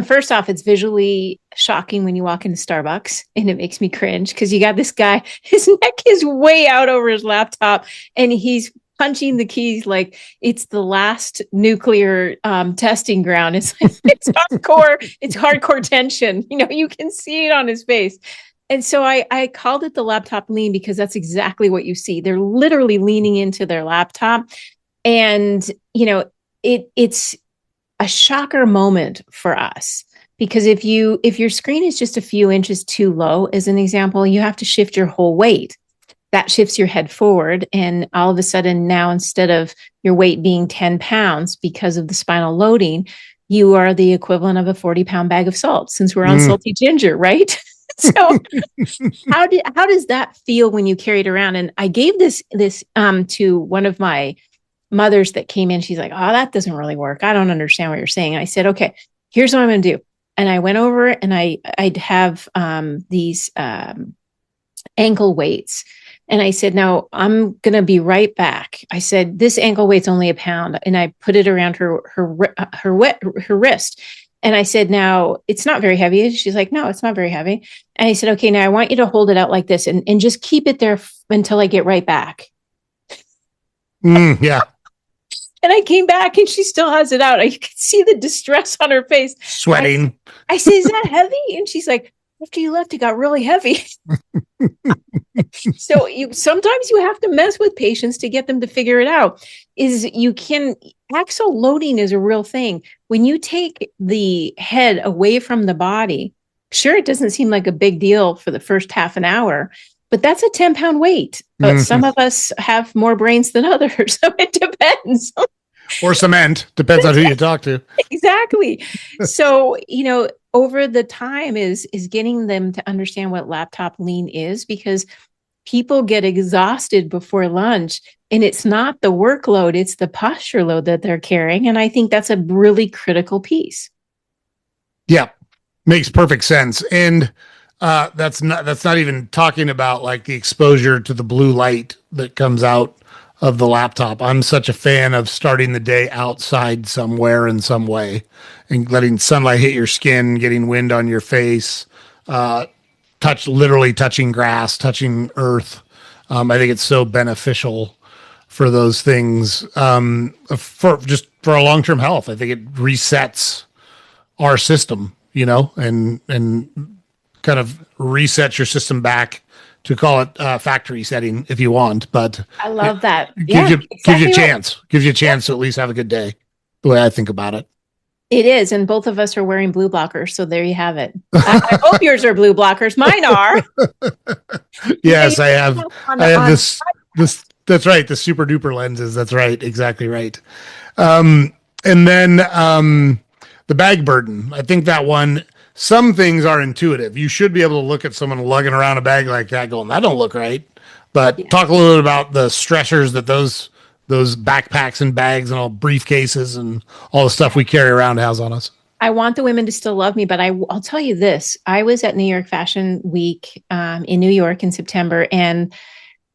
first off, it's visually shocking when you walk into Starbucks, and it makes me cringe because you got this guy, his neck is way out over his laptop, and he's punching the keys like it's the last nuclear testing ground. It's like, it's hardcore tension. You can see it on his face. And so I called it the laptop lean because that's exactly what you see. They're literally leaning into their laptop. And, it's a shocker moment for us because if your screen is just a few inches too low, as an example, you have to shift your whole weight. That shifts your head forward. And all of a sudden now, instead of your weight being 10 pounds because of the spinal loading, you are the equivalent of a 40-pound bag of salt, since we're on salty ginger, right? So how does that feel when you carry it around? And I gave this to one of my mothers that came in. She's like, oh, that doesn't really work. I don't understand what you're saying. And I said, okay, here's what I'm going to do. And I went over and I'd have these ankle weights. And I said, now I'm going to be right back. I said, this ankle weight's only a pound. And I put it around her wrist. And I said, now it's not very heavy. She's like, no, it's not very heavy. And I said, okay, now I want you to hold it out like this and just keep it there until I get right back. Yeah. And I came back and she still has it out. You can see the distress on her face. Sweating. I said, is that heavy? And she's like, after you left, it got really heavy. So sometimes you have to mess with patients to get them to figure it out. Axle loading is a real thing. When you take the head away from the body, sure, it doesn't seem like a big deal for the first half an hour, but that's a 10-pound weight. But some of us have more brains than others. So it depends. Or cement. Depends on who you talk to. Exactly. So, over the time is getting them to understand what laptop lean is, because people get exhausted before lunch, and it's not the workload, it's the posture load that they're carrying. And I think that's a really critical piece. Yeah. Makes perfect sense. And that's not even talking about like the exposure to the blue light that comes out of the laptop. I'm such a fan of starting the day outside somewhere in some way and letting sunlight hit your skin, getting wind on your face, literally touching grass, touching earth. I think it's so beneficial for those things, for our long-term health. I think it resets our system, and kind of resets your system back, to call it factory setting if you want, but I love that. Gives you a chance to at least have a good day, the way I think about it. It is. And both of us are wearing blue blockers. So there you have it. I hope yours are blue blockers. Mine are. Yes, I have this, that's right. The super duper lenses. That's right. Exactly right. And then, The bag burden. I think that one, some things are intuitive. You should be able to look at someone lugging around a bag like that going, that don't look right. But Yeah. talk a little bit about the stressors that those backpacks and bags and all briefcases and all the stuff we carry around has on us. I want the women to still love me, but I'll tell you this. I was at New York Fashion Week in New York in September, and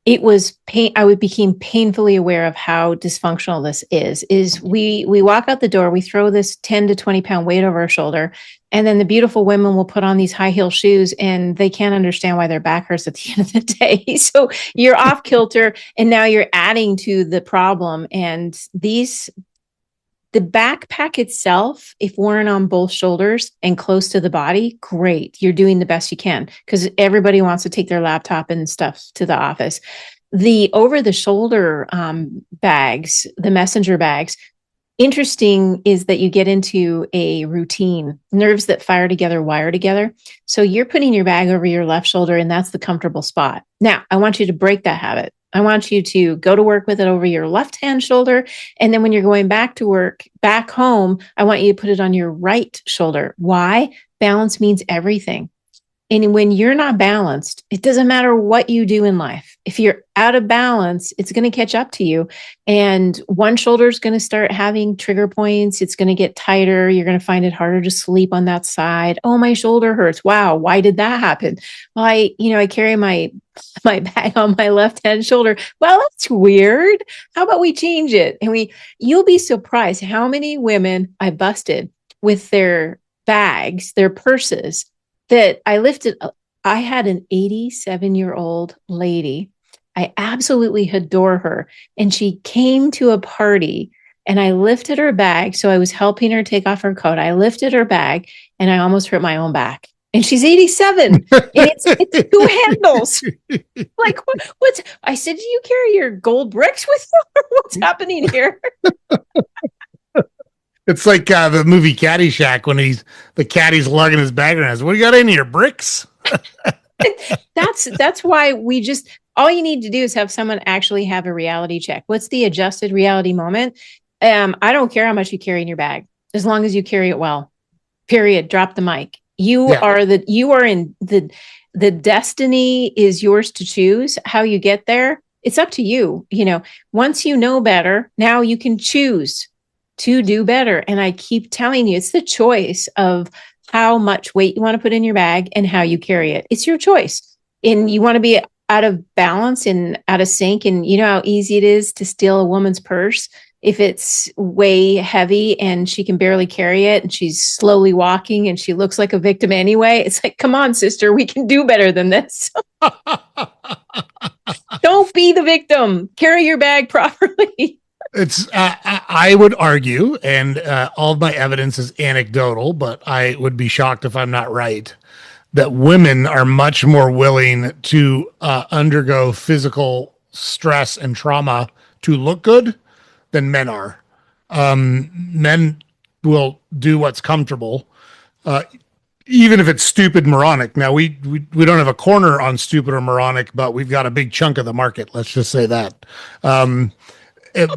it was pain. I became painfully aware of how dysfunctional this is we walk out the door, we throw this 10 to 20 pound weight over our shoulder, and then the beautiful women will put on these high heel shoes and they can't understand why their back hurts at the end of the day. So you're off kilter, and now you're adding to the problem. And the backpack itself, if worn on both shoulders and close to the body, great. You're doing the best you can, because everybody wants to take their laptop and stuff to the office. The over the shoulder bags, the messenger bags, interesting is that you get into a routine. Nerves that fire together wire together. So you're putting your bag over your left shoulder, and that's the comfortable spot. Now, I want you to break that habit. I want you to go to work with it over your left hand shoulder. And then when you're going back to work, back home, I want you to put it on your right shoulder. Why? Balance means everything. And when you're not balanced, it doesn't matter what you do in life. If you're out of balance, it's going to catch up to you. And one shoulder is going to start having trigger points. It's going to get tighter. You're going to find it harder to sleep on that side. Oh, my shoulder hurts. Wow. Why did that happen? Well, I carry my bag on my left hand shoulder. Well, that's weird. How about we change it? And you'll be surprised how many women I busted with their bags, their purses, that I lifted. I had an 87-year-old lady. I absolutely adore her. And she came to a party and I lifted her bag. So I was helping her take off her coat. I lifted her bag and I almost hurt my own back. And she's 87 and it's two handles. Like what's, I said, do you carry your gold bricks with you? What's happening here? It's like the movie Caddyshack when the caddy's lugging his bag around. What do you got in here? Bricks? That's why all you need to do is have someone actually have a reality check. What's the adjusted reality moment? I don't care how much you carry in your bag, as long as you carry it well. Period. Drop the mic. You are in the destiny is yours to choose how you get there. It's up to you. Once you know better, now you can choose to do better. And I keep telling you, it's the choice of how much weight you want to put in your bag and how you carry it. It's your choice. And you want to be out of balance and out of sync. And you know how easy it is to steal a woman's purse if it's way heavy and she can barely carry it and she's slowly walking and she looks like a victim anyway. It's like, come on, sister, we can do better than this. Don't be the victim. Carry your bag properly. It's I would argue, and all of my evidence is anecdotal, but I would be shocked if I'm not right, that women are much more willing to undergo physical stress and trauma to look good than men are. Men will do what's comfortable, even if it's stupid moronic. Now we don't have a corner on stupid or moronic, but we've got a big chunk of the market. Let's just say that.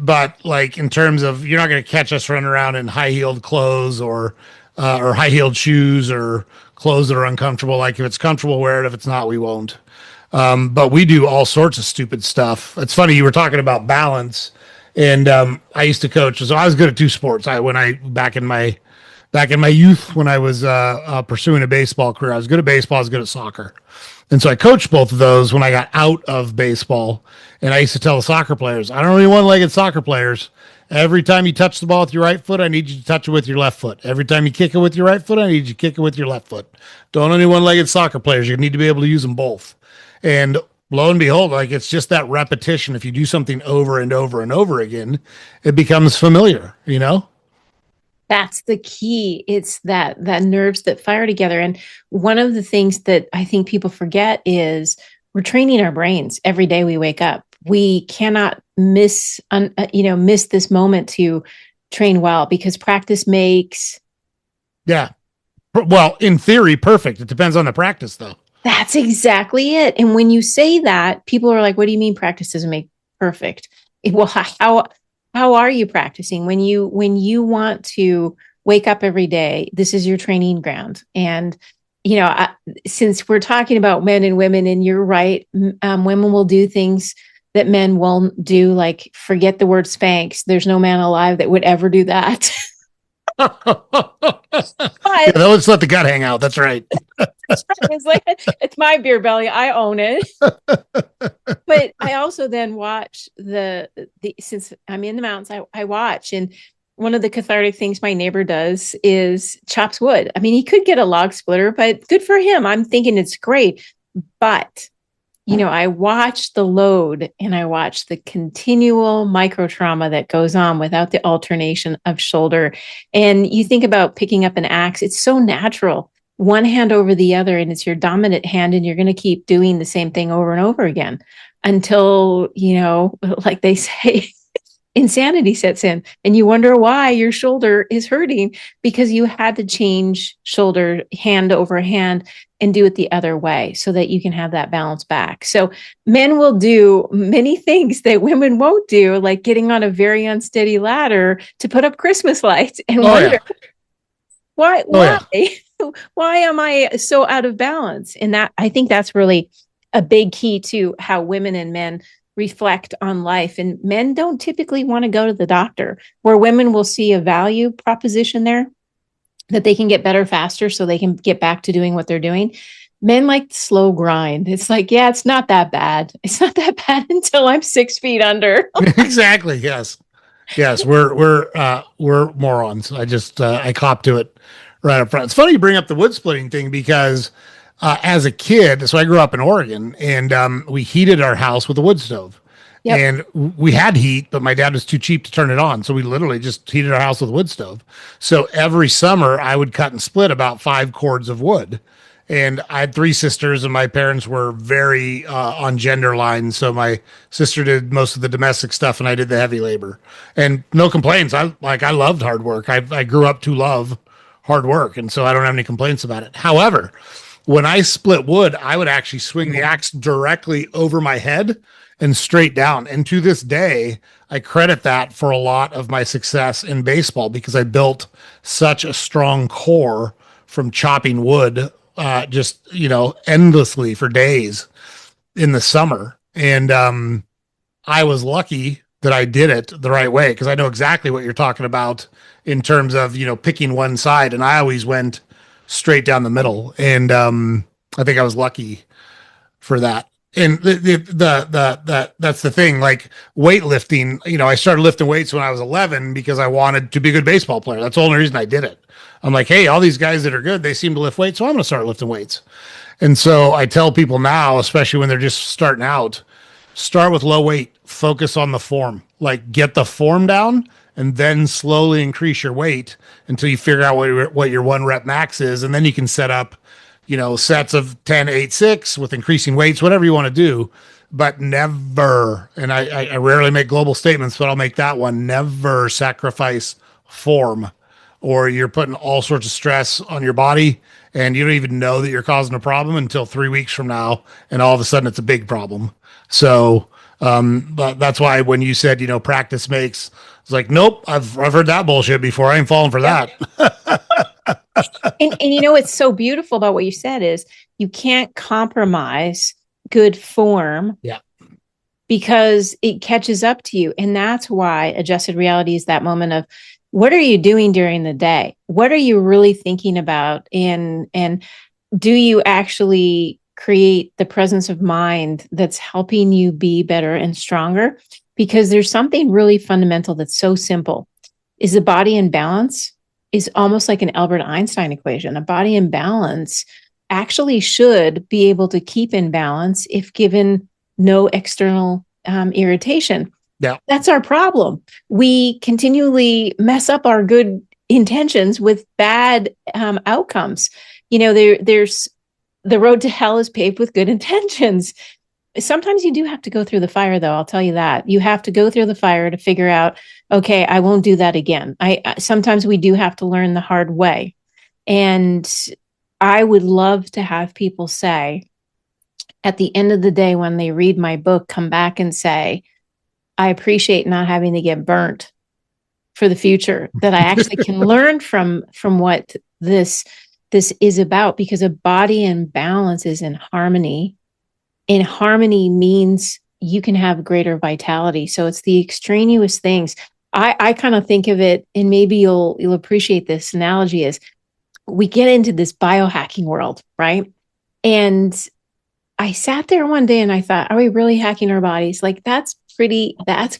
But like in terms of, you're not going to catch us running around in high-heeled clothes or high-heeled shoes or clothes that are uncomfortable. Like if it's comfortable, wear it. If it's not, we won't. But we do all sorts of stupid stuff. It's funny, you were talking about balance, and I used to coach. So I was good at two sports. Back in my youth, when I was pursuing a baseball career, I was good at baseball. I was good at soccer. And so I coached both of those when I got out of baseball. And I used to tell the soccer players, I don't really one-legged soccer players. Every time you touch the ball with your right foot, I need you to touch it with your left foot. Every time you kick it with your right foot, I need you to kick it with your left foot. Don't only one-legged soccer players. You need to be able to use them both. And lo and behold, like it's just that repetition. If you do something over and over and over again, it becomes familiar, That's the key. It's that nerves that fire together. And one of the things that I think people forget is we're training our brains every day we wake up. We cannot miss this moment to train well, because practice makes. Yeah. Well, in theory, perfect. It depends on the practice, though. That's exactly it. And when you say that, people are like, what do you mean practice doesn't make perfect? Well, how are you practicing when you want to wake up every day. This is your training ground. And, since we're talking about men and women, and you're right, women will do things that men won't do, like forget the word spanks. There's no man alive that would ever do that. Yeah, But let's let the gut hang out. That's right. it's like, it's my beer belly. I own it. But I also then watch since I'm in the mountains, I watch. And one of the cathartic things my neighbor does is chops wood. I mean, he could get a log splitter, but good for him. I'm thinking it's great. But, I watch the load, and I watch the continual micro trauma that goes on without the alternation of shoulder. And you think about picking up an axe, it's so natural. One hand over the other, and it's your dominant hand, and you're going to keep doing the same thing over and over again until, like they say, insanity sets in, and you wonder why your shoulder is hurting, because you had to change shoulder, hand over hand, and do it the other way so that you can have that balance back. So men will do many things that women won't do, like getting on a very unsteady ladder to put up Christmas lights, and wonder why why am I so out of balance? And that, I think that's really a big key to how women and men reflect on life. And men don't typically want to go to the doctor, where women will see a value proposition there, that they can get better faster so they can get back to doing what they're doing. Men like the slow grind. It's like, yeah, it's not that bad. It's not that bad until I'm 6 feet under. Exactly. Yes. Yes. We're morons. I cop to it right up front. It's funny you bring up the wood splitting thing, because as a kid, so I grew up in Oregon, and we heated our house with a wood stove. Yep. And we had heat, but my dad was too cheap to turn it on. So we literally just heated our house with a wood stove. So every summer I would cut and split about 5 cords of wood. And I had 3 sisters, and my parents were very on gender lines. So my sister did most of the domestic stuff, and I did the heavy labor. And no complaints. I loved hard work. I grew up to love hard work, and so I don't have any complaints about it. However, when I split wood, I would actually swing the axe directly over my head and straight down. And to this day, I credit that for a lot of my success in baseball, because I built such a strong core from chopping wood, endlessly for days in the summer. And I was lucky that I did it the right way, because I know exactly what you're talking about in terms of, picking one side. And I always went straight down the middle. And I think I was lucky for that. And that's the thing, like weightlifting, I started lifting weights when I was 11 because I wanted to be a good baseball player. That's the only reason I did it. I'm like, hey, all these guys that are good, they seem to lift weights, so I'm going to start lifting weights. And so I tell people now, especially when they're just starting out, start with low weight, focus on the form, like get the form down, and then slowly increase your weight until you figure out what your 1 rep max is. And then you can set up, sets of 10, 8, 6 with increasing weights, whatever you want to do, but never, and I rarely make global statements, but I'll make that one, never sacrifice form, or you're putting all sorts of stress on your body, and you don't even know that you're causing a problem until 3 weeks from now. And all of a sudden it's a big problem. So, but that's why when you said, practice makes, it's like, nope, I've heard that bullshit before. I ain't falling for that. And what's so beautiful about what you said is you can't compromise good form. Yeah. Because it catches up to you. And that's why adjusted reality is that moment of, what are you doing during the day? What are you really thinking about? And do you actually create the presence of mind that's helping you be better and stronger? Because there's something really fundamental that's so simple. Is the body in balance? Is almost like an Albert Einstein equation. A body in balance actually should be able to keep in balance if given no external irritation. Yeah. That's our problem. We continually mess up our good intentions with bad outcomes. There's the road to hell is paved with good intentions. Sometimes you do have to go through the fire, though. I'll tell you that. You have to go through the fire to figure out, okay, I won't do that again. Sometimes we do have to learn the hard way. And I would love to have people say, at the end of the day, when they read my book, come back and say, I appreciate not having to get burnt for the future, that I actually can learn from what this is about, because a body in balance is in harmony. In harmony means you can have greater vitality. So it's the extraneous things. I kind of think of it, and maybe you'll appreciate this analogy, is we get into this biohacking world, right? And I sat there one day and I thought, are we really hacking our bodies? Like, that's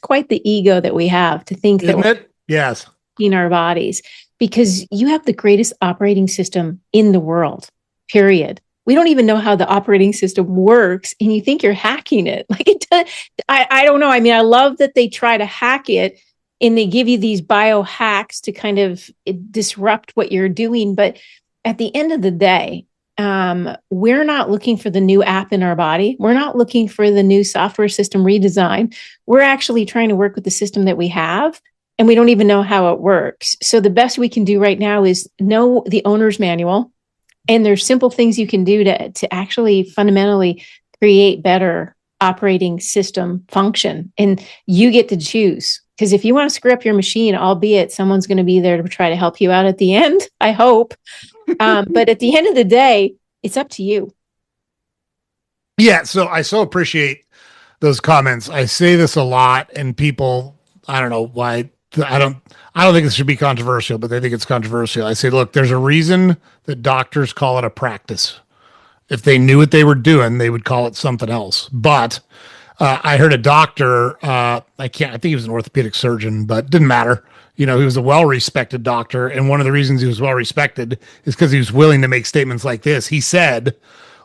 quite the ego that we have, to think Isn't that we're it? Yes. hacking our bodies, because you have the greatest operating system in the world, period. We don't even know how the operating system works, and you think you're hacking it. Like, I don't know. I mean, I love that they try to hack it, and they give you these biohacks to kind of disrupt what you're doing. But at the end of the day, we're not looking for the new app in our body. We're not looking for the new software system redesign. We're actually trying to work with the system that we have, and we don't even know how it works. So the best we can do right now is know the owner's manual, and there's simple things you can do to actually fundamentally create better operating system function. And you get to choose, because if you want to screw up your machine, albeit someone's going to be there to try to help you out at the end, I hope. But at the end of the day, it's up to you. Yeah. So I so appreciate those comments. I say this a lot, and people, I don't know why. I don't think it should be controversial, but they think it's controversial. I say, look, there's a reason that doctors call it a practice. If they knew what they were doing, they would call it something else. But I heard a doctor, I think he was an orthopedic surgeon, but it didn't matter. He was a well-respected doctor. And one of the reasons he was well-respected is because he was willing to make statements like this. He said,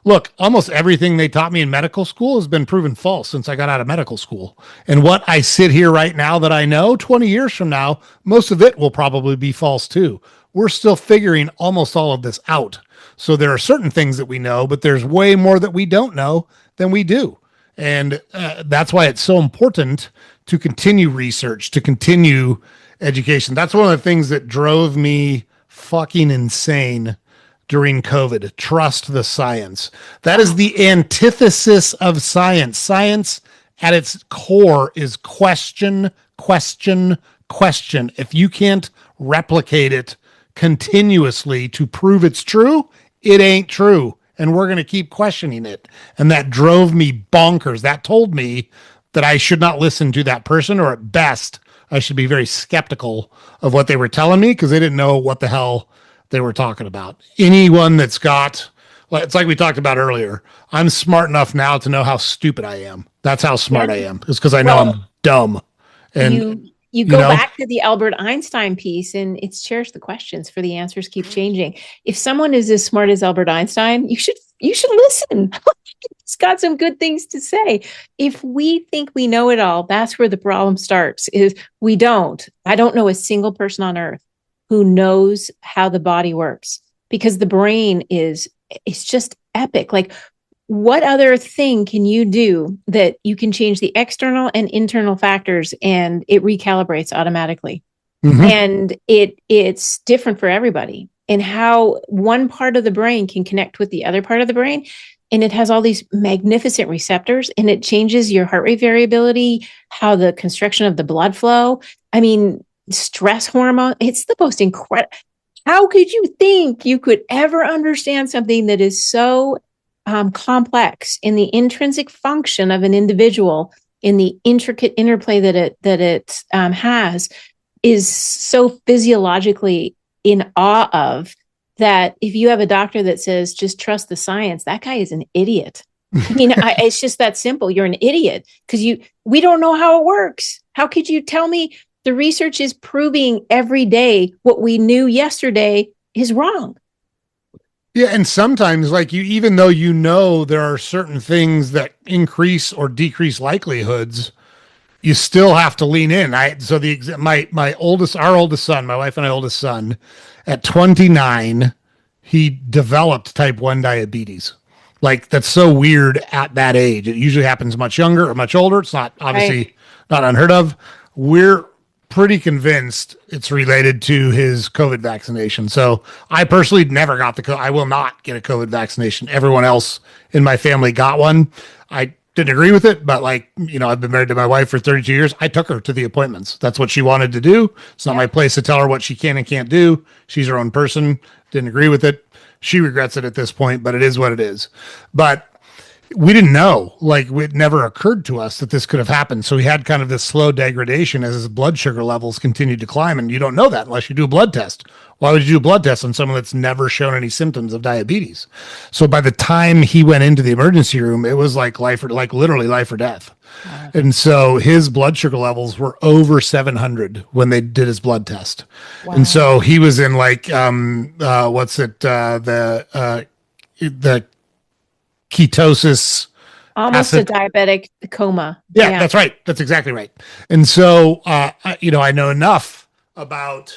look, almost everything they taught me in medical school has been proven false since I got out of medical school. And what I sit here right now that I know, 20 years from now, most of it will probably be false too. We're still figuring almost all of this out. So there are certain things that we know, but there's way more that we don't know than we do. And that's why it's so important to continue research, to continue education. That's one of the things that drove me fucking insane during COVID. Trust the science. That is the antithesis of science. Science at its core is question, question, question. If you can't replicate it continuously to prove it's true, it ain't true. And we're going to keep questioning it. And that drove me bonkers. That told me that I should not listen to that person, or at best, I should be very skeptical of what they were telling me, because they didn't know what the hell they were talking about. Anyone that's got, it's like we talked about earlier, I'm smart enough now to know how stupid I am. That's how smart I am. It's because I know I'm dumb. And you go back to the Albert Einstein piece, and it's cherish the questions, for the answers keep changing. If someone is as smart as Albert Einstein, you should listen. He's got some good things to say. If we think we know it all, that's where the problem starts. Is we don't. I don't know a single person on earth who knows how the body works, because the brain it's just epic. Like, what other thing can you do that you can change the external and internal factors and it recalibrates automatically? Mm-hmm. And it's different for everybody, and how one part of the brain can connect with the other part of the brain. And it has all these magnificent receptors, and it changes your heart rate variability, how the construction of the blood flow. I mean, stress hormone. It's the most incredible. How could you think you could ever understand something that is so complex in the intrinsic function of an individual, in the intricate interplay that it has, is so physiologically in awe of, that if you have a doctor that says, just trust the science, that guy is an idiot. I mean, it's just that simple. You're an idiot, because we don't know how it works. How could you tell me the research is proving every day what we knew yesterday is wrong? Yeah, and sometimes, like, even though there are certain things that increase or decrease likelihoods, you still have to lean in. Our oldest son, my wife and my oldest son, at 29, he developed type 1 diabetes. Like, that's so weird at that age. It usually happens much younger or much older. It's not obviously not unheard of. We're pretty convinced it's related to his COVID vaccination. So I personally never got I will not get a COVID vaccination. Everyone else in my family got one. I didn't agree with it, but like, I've been married to my wife for 32 years. I took her to the appointments. That's what she wanted to do. It's not my place to tell her what she can and can't do. She's her own person. Didn't agree with it. She regrets it at this point, but it is what it is. But we didn't know, like it never occurred to us that this could have happened. So we had kind of this slow degradation as his blood sugar levels continued to climb. And you don't know that unless you do a blood test. Why would you do a blood test on someone that's never shown any symptoms of diabetes? So by the time he went into the emergency room, it was like literally life or death. Wow. And so his blood sugar levels were over 700 when they did his blood test. Wow. And so he was in like, the ketosis, almost acid. A diabetic coma. Yeah, that's right. That's exactly right. And so, I know enough about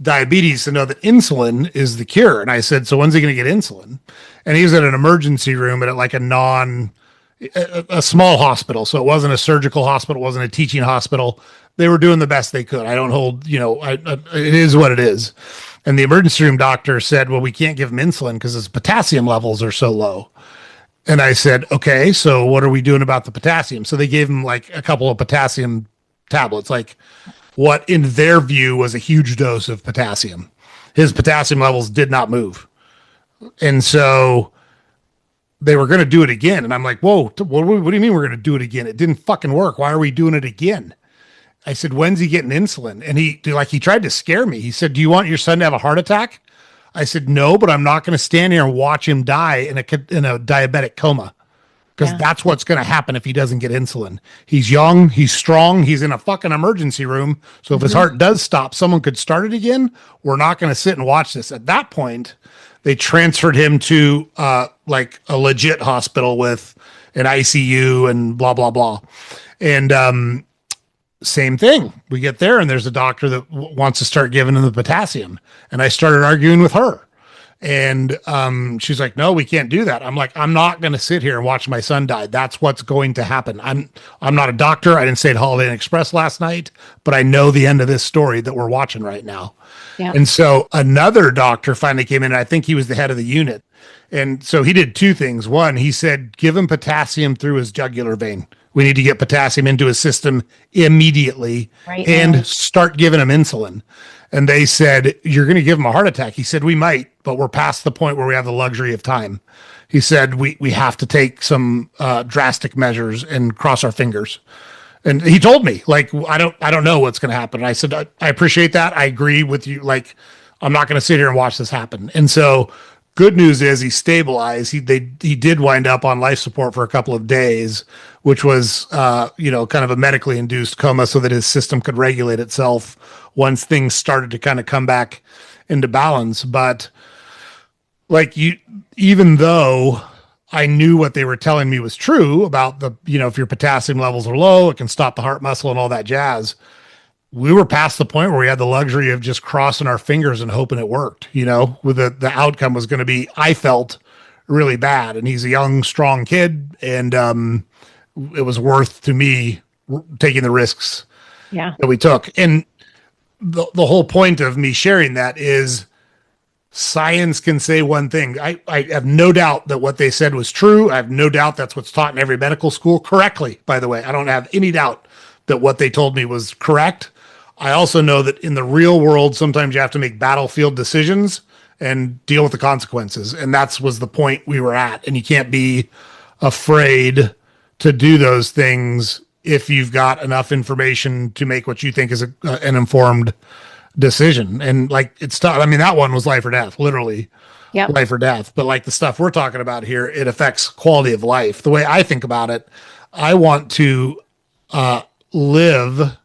diabetes to know that insulin is the cure. And I said, so when's he going to get insulin? And he was at an emergency room at like a small hospital. So it wasn't a surgical hospital. It wasn't a teaching hospital. They were doing the best they could. I don't hold, it is what it is. And the emergency room doctor said, well, we can't give him insulin because his potassium levels are so low. And I said, okay, so what are we doing about the potassium? So they gave him like a couple of potassium tablets, like what in their view was a huge dose of potassium. His potassium levels did not move. And so they were going to do it again. And I'm like, whoa, what do you mean we're going to do it again? It didn't fucking work. Why are we doing it again? I said, when's he getting insulin? And he tried to scare me. He said, do you want your son to have a heart attack? I said, no, but I'm not going to stand here and watch him die in a diabetic coma, because that's what's going to happen if he doesn't get insulin. He's young, he's strong, he's in a fucking emergency room. So if his heart does stop, someone could start it again. We're not going to sit and watch this. At that point, they transferred him to like a legit hospital with an ICU and blah, blah, blah. And same thing. We get there and there's a doctor that wants to start giving him the potassium. And I started arguing with her. And she's like, no, we can't do that. I'm like, I'm not going to sit here and watch my son die. That's what's going to happen. I'm not a doctor. I didn't say at Holiday Inn Express last night, but I know the end of this story that we're watching right now. Yep. And so another doctor finally came in, and I think he was the head of the unit. And so he did two things. One, he said, give him potassium through his jugular vein. We need to get potassium into his system immediately and start giving him insulin. And they said, you're going to give him a heart attack. He said, we might, but we're past the point where we have the luxury of time. He said, we have to take some drastic measures and cross our fingers. And he told me, like, I don't know what's going to happen. And I said, I appreciate that. I agree with you. Like, I'm not going to sit here and watch this happen. And so good news is he stabilized. He did wind up on life support for a couple of days, which was, kind of a medically induced coma so that his system could regulate itself once things started to kind of come back into balance. But like even though I knew what they were telling me was true about if your potassium levels are low, it can stop the heart muscle and all that jazz. We were past the point where we had the luxury of just crossing our fingers and hoping it worked, with the outcome was going to be, I felt, really bad. And he's a young, strong kid. And it was worth to me taking the risks that we took. And the whole point of me sharing that is science can say one thing. I have no doubt that what they said was true. I have no doubt that's what's taught in every medical school correctly, by the way. I don't have any doubt that what they told me was correct. I also know that in the real world, sometimes you have to make battlefield decisions and deal with the consequences. And was the point we were at. And you can't be afraid to do those things if you've got enough information to make what you think is an informed decision. And like, it's tough. I mean, that one was life or death, literally life or death. But like the stuff we're talking about here, it affects quality of life. The way I think about it, I want to live,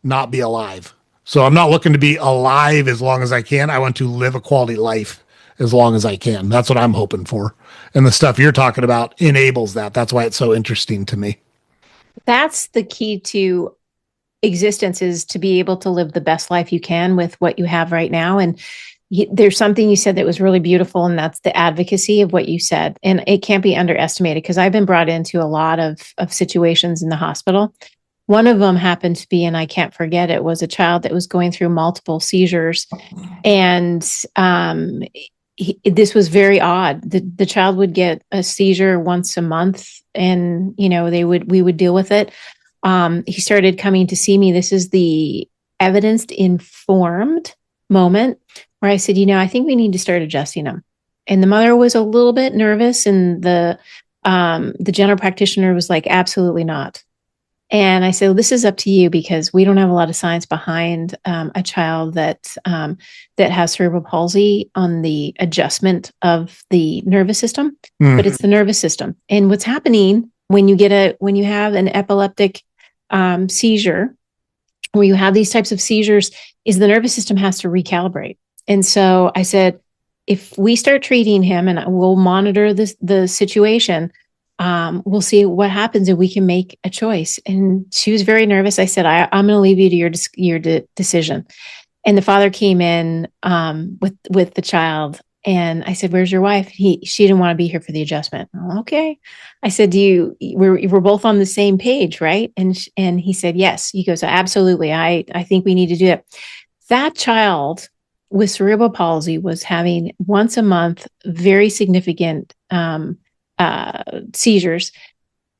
not be alive. So I'm not looking to be alive as long as I can. I want to live a quality life as long as I can. That's what I'm hoping for. And the stuff you're talking about enables that. That's why it's so interesting to me. That's the key to existence, is to be able to live the best life you can with what you have right now. And there's something you said that was really beautiful, and that's the advocacy of what you said. And it can't be underestimated, because I've been brought into a lot of situations in the hospital. One of them happened to be, and I can't forget it, was a child that was going through multiple seizures. And this was very odd. The child would get a seizure once a month, and we would deal with it. He started coming to see me. This is the evidence informed moment where I said, I think we need to start adjusting him. And the mother was a little bit nervous, and the general practitioner was like, absolutely not. And I said, well, this is up to you, because we don't have a lot of science behind a child that has cerebral palsy on the adjustment of the nervous system, but it's the nervous system. And what's happening when you have an epileptic seizure, where you have these types of seizures, is the nervous system has to recalibrate. And so I said, if we start treating him, and we'll monitor the situation, we'll see what happens, and we can make a choice. And she was very nervous. I said, I'm going to leave you to your decision. And the father came in with the child, and I said, where's your wife? She didn't want to be here for the adjustment. Oh, okay. I said, we're both on the same page, right? And he said, yes. He goes, absolutely. I think we need to do it. That child with cerebral palsy was having once a month, very significant seizures.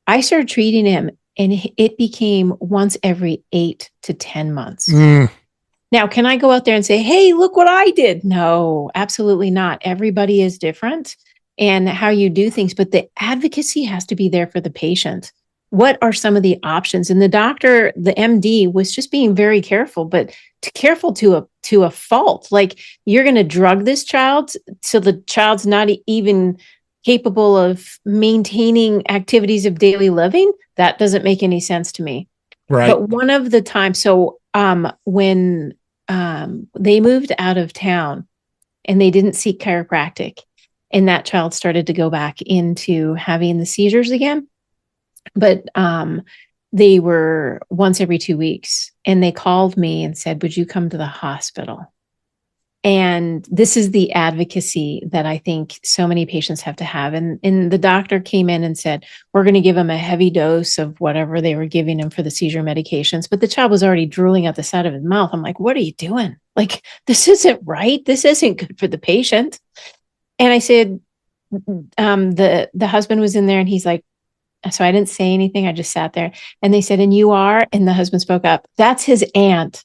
I started treating him, and it became once every 8 to 10 months. Now, can I go out there and say, hey, look what I did? No, absolutely not. Everybody is different, and how you do things, but the advocacy has to be there for the patient. What are some of the options? And the doctor, the MD, was just being very careful, but careful to a fault. Like, you're going to drug this child so the child's not even capable of maintaining activities of daily living? That doesn't make any sense to me. Right. But one of the times, so when they moved out of town and they didn't seek chiropractic, and that child started to go back into having the seizures again, but they were once every 2 weeks, and they called me and said, would you come to the hospital? And this is the advocacy that I think so many patients have to have. And the doctor came in and said, we're going to give him a heavy dose of whatever they were giving him for the seizure medications. But the child was already drooling out the side of his mouth. I'm like, what are you doing? Like, this isn't right. This isn't good for the patient. And I said, the husband was in there, and he's like, so I didn't say anything. I just sat there, and they said, and you are? And the husband spoke up, that's his aunt.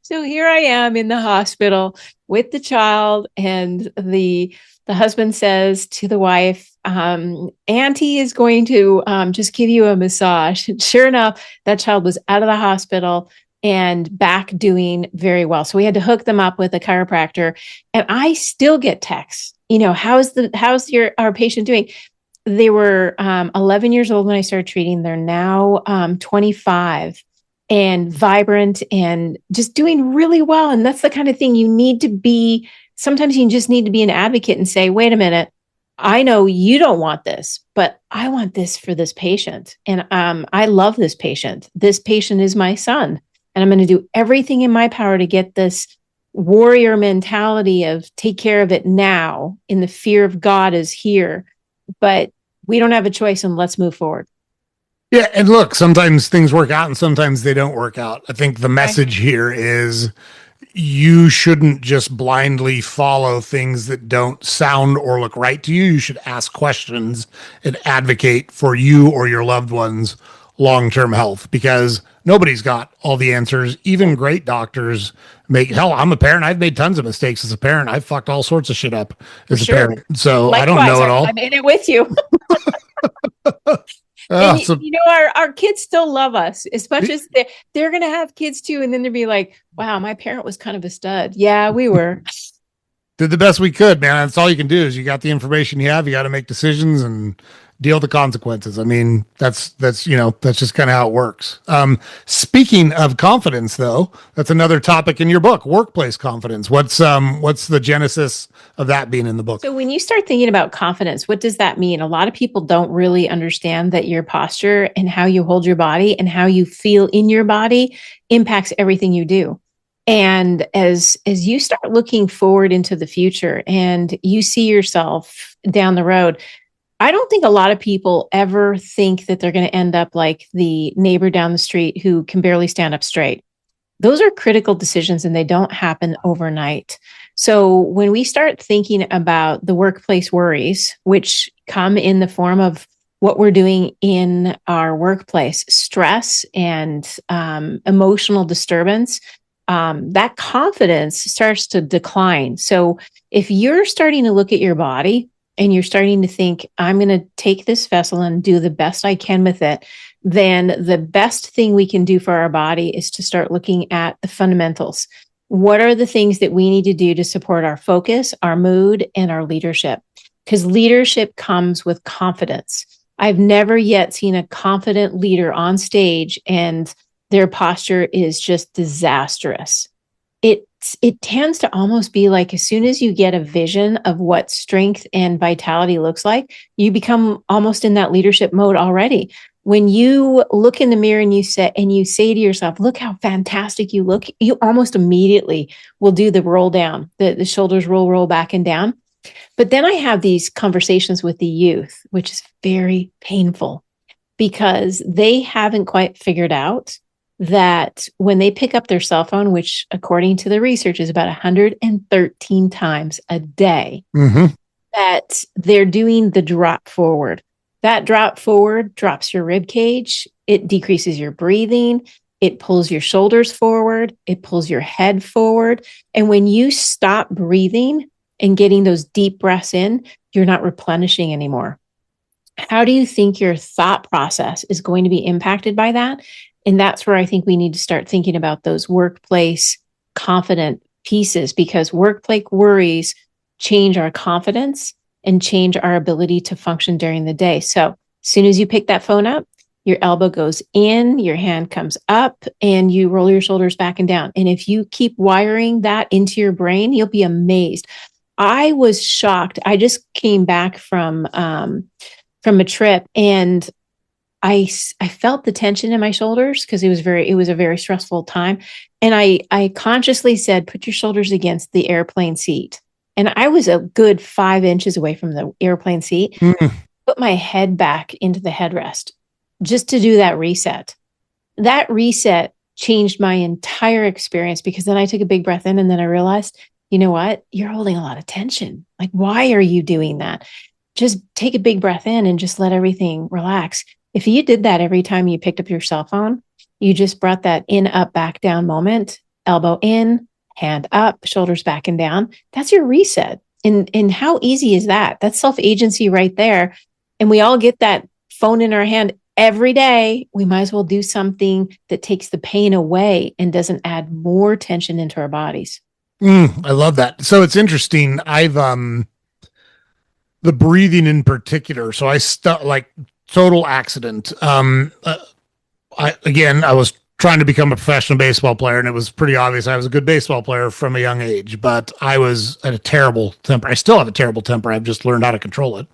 So here I am in the hospital with the child, and the husband says to the wife, Auntie is going to just give you a massage. And sure enough, that child was out of the hospital and back doing very well. So we had to hook them up with a chiropractor, and I still get texts. How's our patient doing? They were 11 years old when I started treating. They're now 25. And vibrant and just doing really well. And that's the kind of thing you need to be. Sometimes you just need to be an advocate and say, wait a minute, I know you don't want this, but I want this for this patient. And I love this patient. This patient is my son. And I'm going to do everything in my power to get this warrior mentality of take care of it now, in the fear of God is here. But we don't have a choice, and let's move forward. Yeah. And look, sometimes things work out and sometimes they don't work out. I think the message here is you shouldn't just blindly follow things that don't sound or look right to you. You should ask questions and advocate for you or your loved ones' long-term health, because nobody's got all the answers. Even great doctors hell, I'm a parent. I've made tons of mistakes as a parent. I've fucked all sorts of shit up as a parent. So likewise, I don't know it all. I'm in it with you. Our kids still love us, as much as they're going to have kids too. And then they'll be like, wow, my parent was kind of a stud. Yeah, we were. Did the best we could, man. That's all you can do is you got the information you have. You got to make decisions and deal with the consequences. I mean, that's just kind of how it works. Speaking of confidence, though, that's another topic in your book, workplace confidence. What's the genesis of that being in the book? So when you start thinking about confidence, what does that mean? A lot of people don't really understand that your posture and how you hold your body and how you feel in your body impacts everything you do. And as you start looking forward into the future and you see yourself down the road, I don't think a lot of people ever think that they're going to end up like the neighbor down the street who can barely stand up straight. those are critical decisions and they don't happen overnight. So when we start thinking about the workplace worries, which come in the form of what we're doing in our workplace, stress and emotional disturbance, that confidence starts to decline. So if you're starting to look at your body and you're starting to think, I'm going to take this vessel and do the best I can with it, then the best thing we can do for our body is to start looking at the fundamentals. What are the things that we need to do to support our focus, our mood, and our leadership? Because leadership comes with confidence. I've never yet seen a confident leader on stage and their posture is just disastrous. It tends to almost be like as soon as you get a vision of what strength and vitality looks like, you become almost in that leadership mode already. When you look in the mirror and you say to yourself, look how fantastic you look, you almost immediately will do the roll down, the shoulders roll back and down. But then I have these conversations with the youth, which is very painful because they haven't quite figured out that when they pick up their cell phone, which according to the research is about 113 times a day, that they're doing the drop forward. That drop forward drops your rib cage. It decreases your breathing. It pulls your shoulders forward. It pulls your head forward. And when you stop breathing and getting those deep breaths in, you're not replenishing anymore. How do you think your thought process is going to be impacted by that? And that's where I think we need to start thinking about those workplace confident pieces, because workplace worries change our confidence and change our ability to function during the day. So as soon as you pick that phone up, your elbow goes in, your hand comes up, and you roll your shoulders back and down. And if you keep wiring that into your brain, you'll be amazed. I was shocked. I just came back from a trip, and I felt the tension in my shoulders because it was a very stressful time. And I consciously said, put your shoulders against the airplane seat. And I was a good 5 inches away from the airplane seat, put my head back into the headrest just to do that reset. That reset changed my entire experience because then I took a big breath in and then I realized, you know what? You're holding a lot of tension. Like, why are you doing that? Just take a big breath in and just let everything relax. If you did that every time you picked up your cell phone, you just brought that in, up, back, down moment, elbow in, hand up, shoulders back and down. That's your reset. And how easy is that? That's self-agency right there. And we all get that phone in our hand every day. We might as well do something that takes the pain away and doesn't add more tension into our bodies. I love that. So it's interesting. I've the breathing in particular. So I like total accident. I was trying to become a professional baseball player, and it was pretty obvious I was a good baseball player from a young age, but I was at a terrible temper. I still have a terrible temper. I've just learned how to control it.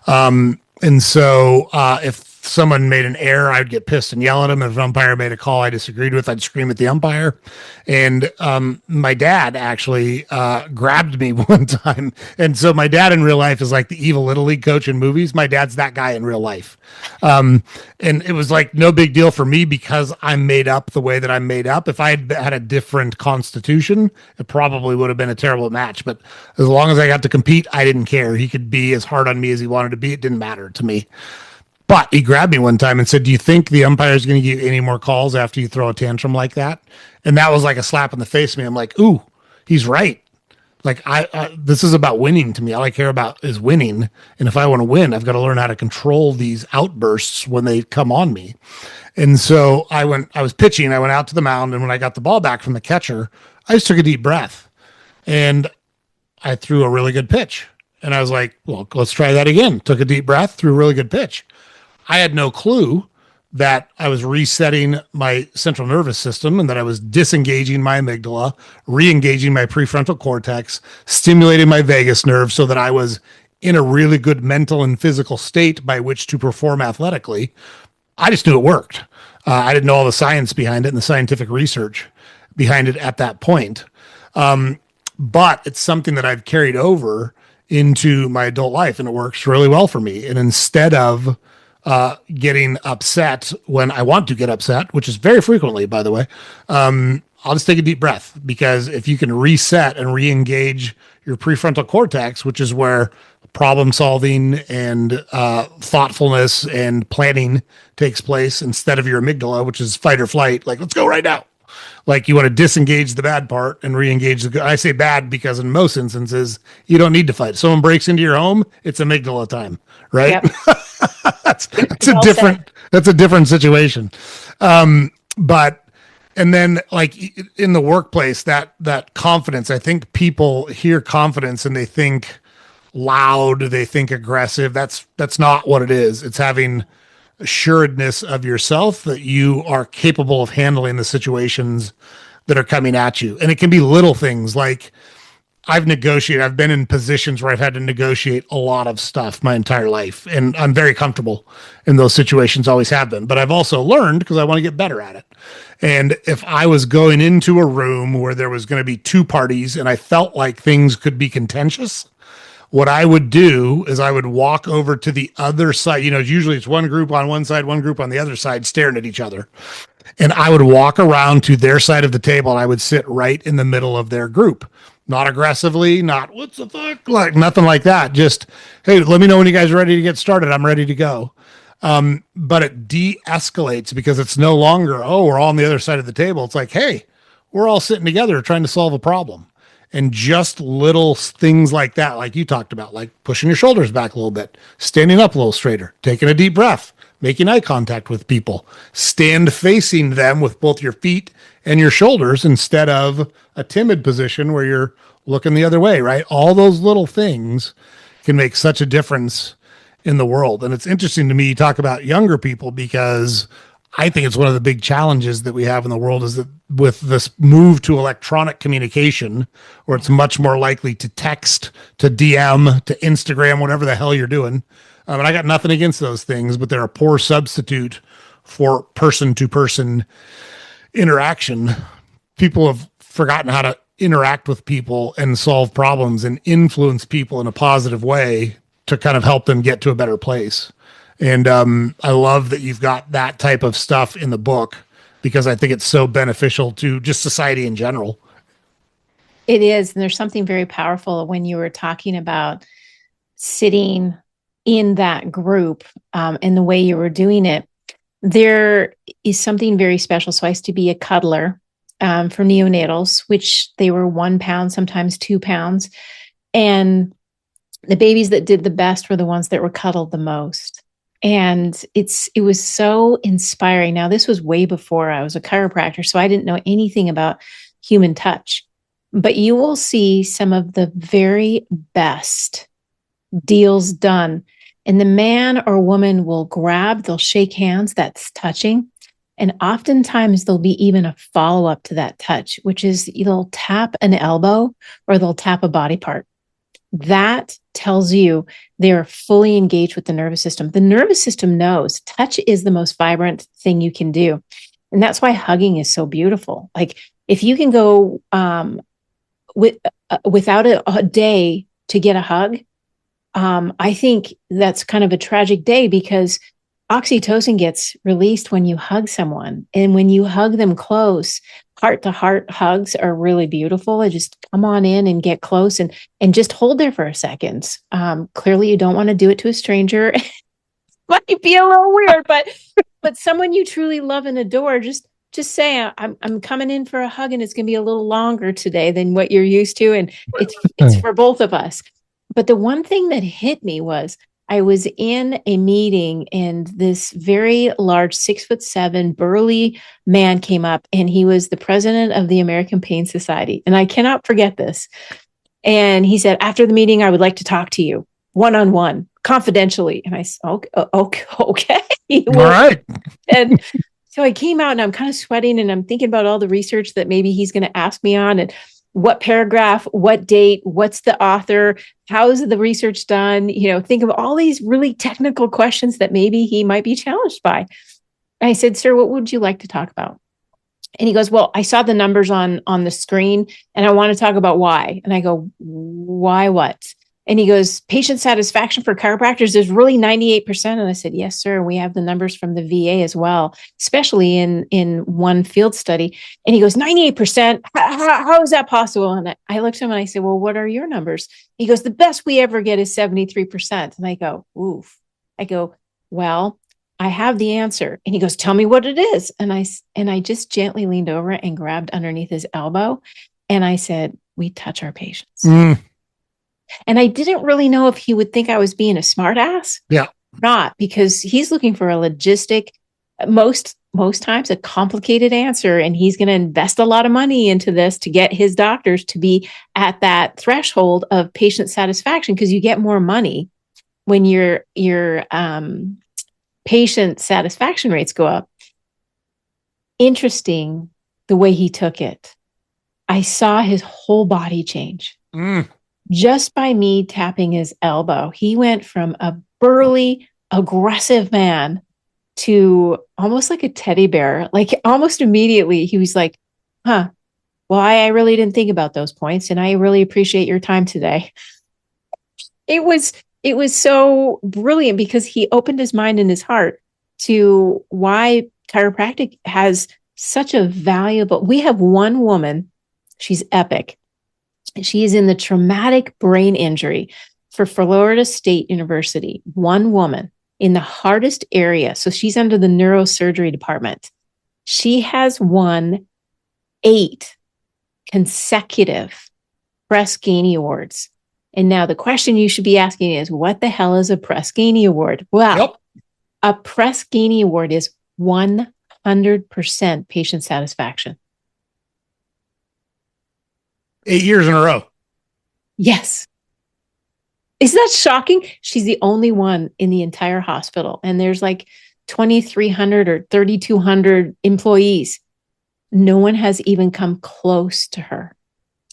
And so if someone made an error, I'd get pissed and yell at them. If an umpire made a call I disagreed with, I'd scream at the umpire. And my dad actually grabbed me one time. And so my dad in real life is like the evil Little League coach in movies. My dad's that guy in real life. And it was like no big deal for me because I'm made up the way that I'm made up. If I had a different constitution, it probably would have been a terrible match. But as long as I got to compete, I didn't care. He could be as hard on me as he wanted to be. It didn't matter to me. But he grabbed me one time and said, do you think the umpire is going to give you any more calls after you throw a tantrum like that? And that was like a slap in the face to me. I'm like, ooh, he's right. Like this is about winning to me. All I care about is winning. And if I want to win, I've got to learn how to control these outbursts when they come on me. And so I was pitching. I went out to the mound. And when I got the ball back from the catcher, I just took a deep breath and I threw a really good pitch. And I was like, well, let's try that again. Took a deep breath, threw a really good pitch. I had no clue that I was resetting my central nervous system and that I was disengaging my amygdala, re-engaging my prefrontal cortex, stimulating my vagus nerve so that I was in a really good mental and physical state by which to perform athletically. I just knew it worked. I didn't know all the science behind it and the scientific research behind it at that point. But it's something that I've carried over into my adult life and it works really well for me. And instead of getting upset when I want to get upset, which is very frequently, by the way, I'll just take a deep breath, because if you can reset and re-engage your prefrontal cortex, which is where problem solving and thoughtfulness and planning takes place, instead of your amygdala, which is fight or flight, like let's go right now. Like you want to disengage the bad part and re-engage the good. I say bad because in most instances you don't need to fight. If someone breaks into your home, it's amygdala time, right? Yep. That's a different situation. But and then like in the workplace, that confidence, I think people hear confidence and they think loud, they think aggressive. That's not what it is. It's having assuredness of yourself that you are capable of handling the situations that are coming at you. And it can be little things like I've been in positions where I've had to negotiate a lot of stuff my entire life. And I'm very comfortable in those situations, always have been. But I've also learned, because I want to get better at it. And if I was going into a room where there was going to be two parties and I felt like things could be contentious, what I would do is I would walk over to the other side. Usually it's one group on one side, one group on the other side, staring at each other. And I would walk around to their side of the table and I would sit right in the middle of their group. Not aggressively, not what's the fuck, like nothing like that. Just, hey, let me know when you guys are ready to get started. I'm ready to go. But it de-escalates, because it's no longer, oh, we're all on the other side of the table. It's like, hey, we're all sitting together trying to solve a problem. And just little things like that, like you talked about, like pushing your shoulders back a little bit, standing up a little straighter, taking a deep breath, making eye contact with people, stand facing them with both your feet and your shoulders instead of a timid position where you're looking the other way, right? All those little things can make such a difference in the world. And it's interesting to me you talk about younger people, because I think it's one of the big challenges that we have in the world is that with this move to electronic communication, where it's much more likely to text, to DM, to Instagram, whatever the hell you're doing. And I got nothing against those things, but they're a poor substitute for person to person interaction. People have forgotten how to interact with people and solve problems and influence people in a positive way to kind of help them get to a better place. And I love that you've got that type of stuff in the book, because I think it's so beneficial to just society in general. It is. And there's something very powerful when you were talking about sitting in that group and the way you were doing it. There is something very special. So I used to be a cuddler for neonatals, which they were 1 pound, sometimes 2 pounds. And the babies that did the best were the ones that were cuddled the most. And it was so inspiring. Now, this was way before I was a chiropractor, so I didn't know anything about human touch. But you will see some of the very best deals done. And the man or woman will grab, they'll shake hands, that's touching. And oftentimes there'll be even a follow-up to that touch, which is they'll tap an elbow or they'll tap a body part. That tells you they're fully engaged with the nervous system. The nervous system knows touch is the most vibrant thing you can do. And that's why hugging is so beautiful. Like if you can go without a day to get a hug, I think that's kind of a tragic day, because oxytocin gets released when you hug someone. And when you hug them close, heart to heart hugs are really beautiful. I just come on in and get close and just hold there for a second. Clearly you don't want to do it to a stranger. Might be a little weird, but someone you truly love and adore, just say, I'm coming in for a hug, and it's going to be a little longer today than what you're used to. And it's for both of us. But the one thing that hit me was I was in a meeting and this very large 6'7" burly man came up, and he was the president of the American Pain Society. And I cannot forget this. And he said, after the meeting, I would like to talk to you one-on-one, confidentially. And I said, okay. All right. And so I came out and I'm kind of sweating, and I'm thinking about all the research that maybe he's going to ask me on, and what paragraph, what date, what's the author, how is the research done? Think of all these really technical questions that maybe he might be challenged by. I said, sir, what would you like to talk about? And he goes, well, I saw the numbers on the screen and I want to talk about why. And I go, why what? And he goes, patient satisfaction for chiropractors is really 98%. And I said, yes, sir. We have the numbers from the VA as well, especially in one field study. And he goes, 98%. How is that possible? And I looked at him and I said, well, what are your numbers? He goes, the best we ever get is 73%. And I go, oof. I go, well, I have the answer. And he goes, tell me what it is. And I just gently leaned over and grabbed underneath his elbow. And I said, we touch our patients. And I didn't really know if he would think I was being a smart ass. Yeah. Not, because he's looking for a logistic, most times a complicated answer. And he's going to invest a lot of money into this to get his doctors to be at that threshold of patient satisfaction, because you get more money when your patient satisfaction rates go up. Interesting the way he took it. I saw his whole body change. Just by me tapping his elbow. He went from a burly, aggressive man to almost like a teddy bear. Like almost immediately, he was like, well, I really didn't think about those points, and I really appreciate your time today. It was so brilliant, because he opened his mind and his heart to why chiropractic has such a valuable. We have one woman, she's epic. She is in the traumatic brain injury for Florida State University. One woman in the hardest area. So she's under the neurosurgery department. She has won 8 consecutive Press Ganey Awards. And now the question you should be asking is, what the hell is a Press Ganey Award? Well, a Press Ganey Award is 100% patient satisfaction. 8 years in a row. Yes. Isn't that shocking? She's the only one in the entire hospital. And there's like 2,300 or 3,200 employees. No one has even come close to her.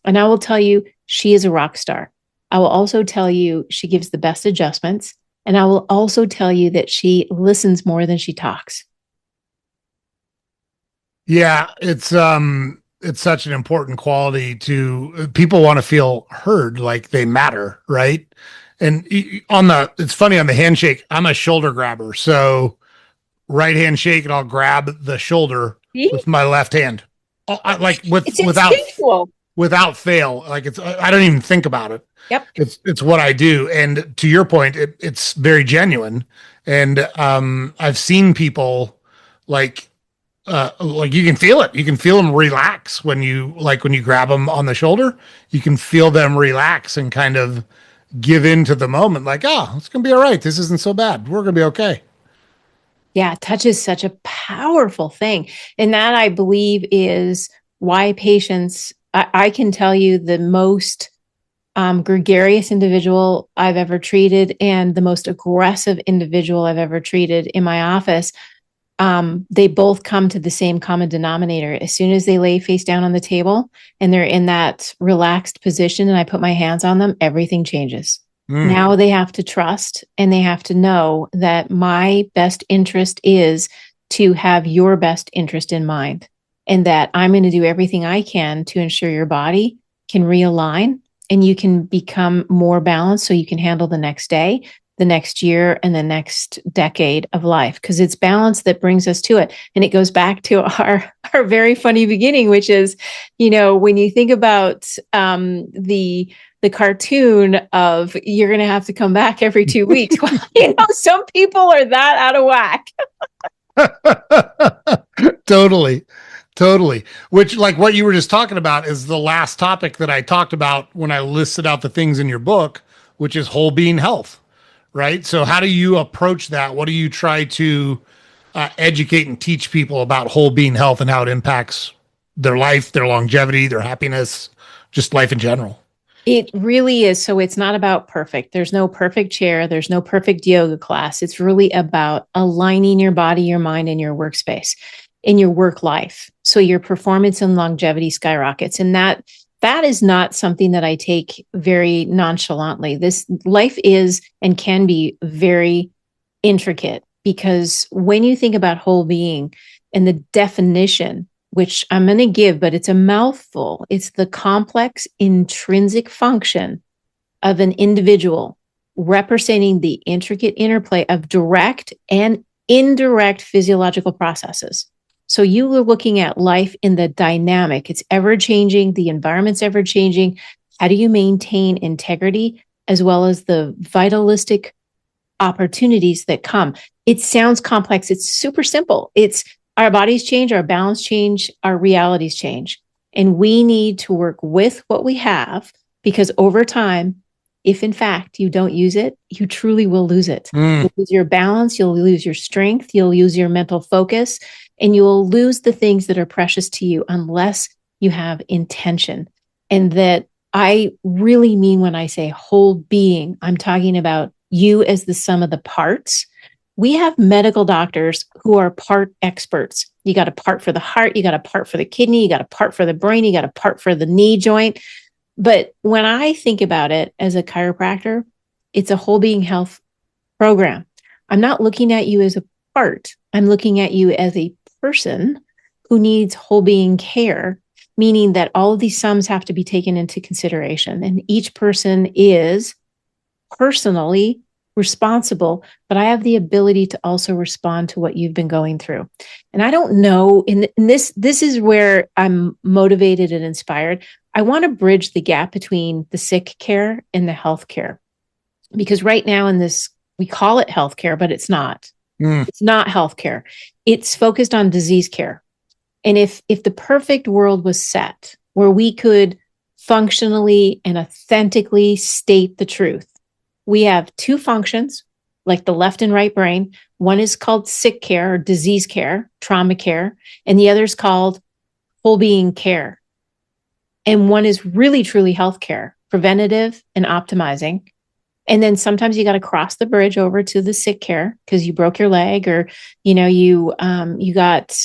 And I will tell you, she is a rock star. I will also tell you she gives the best adjustments. And I will also tell you that she listens more than she talks. Yeah, it's such an important quality to people. Want to feel heard, like they matter, right? And it's funny, on the handshake, I'm a shoulder grabber. So right hand shake, and I'll grab the shoulder with my left hand. Without fail. Like I don't even think about it. Yep. It's what I do. And to your point, it's very genuine. And I've seen people like you can feel it. You can feel them relax when you grab them on the shoulder. You can feel them relax and kind of give into the moment. Like, it's gonna be all right. This isn't so bad. We're gonna be okay. Yeah, touch is such a powerful thing, and that, I believe, is why patients. I can tell you the most gregarious individual I've ever treated, and the most aggressive individual I've ever treated in my office. They both come to the same common denominator. As soon as they lay face down on the table and they're in that relaxed position and I put my hands on them, everything changes. Now they have to trust, and they have to know that my best interest is to have your best interest in mind, and that I'm going to do everything I can to ensure your body can realign and you can become more balanced so you can handle the next day, the next year, and the next decade of life, because it's balance that brings us to it. And it goes back to our very funny beginning, which is, when you think about the cartoon of you're going to have to come back every 2 weeks. Well, some people are that out of whack. Totally. Which, like what you were just talking about, is the last topic that I talked about when I listed out the things in your book, which is whole being health. Right. So how do you approach that? What do you try to educate and teach people about whole being health and how it impacts their life, their longevity, their happiness, just life in general? It really is. So it's not about perfect. There's no perfect chair. There's no perfect yoga class. It's really about aligning your body, your mind, and your workspace in your work life. So your performance and longevity skyrockets. And that is not something that I take very nonchalantly. This life is and can be very intricate, because when you think about whole being and the definition, which I'm going to give, but it's a mouthful, it's the complex intrinsic function of an individual representing the intricate interplay of direct and indirect physiological processes. So you are looking at life in the dynamic. It's ever changing. The environment's ever changing. How do you maintain integrity as well as the vitalistic opportunities that come? It sounds complex. It's super simple. It's our bodies change, our balance change, our realities change. And we need to work with what we have, because over time, if in fact you don't use it, you truly will lose it. You'll lose your balance, you'll lose your strength, you'll lose your mental focus, and you'll lose the things that are precious to you unless you have intention. And that I really mean when I say whole being, I'm talking about you as the sum of the parts. We have medical doctors who are part experts. You got a part for the heart, you got a part for the kidney, you got a part for the brain, you got a part for the knee joint. But when I think about it as a chiropractor, it's a whole being health program. I'm not looking at you as a part. I'm looking at you as a person who needs whole being care, meaning that all of these sums have to be taken into consideration. And each person is personally responsible, but I have the ability to also respond to what you've been going through. And I don't know, in this is where I'm motivated and inspired. I want to bridge the gap between the sick care and the health care. Because right now in this, we call it healthcare, but it's not. It's not healthcare. It's focused on disease care. And if the perfect world was set where we could functionally and authentically state the truth, we have two functions, like the left and right brain. One is called sick care or disease care, trauma care, and the other is called whole being care. And one is really, truly healthcare, preventative and optimizing. And then sometimes you got to cross the bridge over to the sick care because you broke your leg, or you got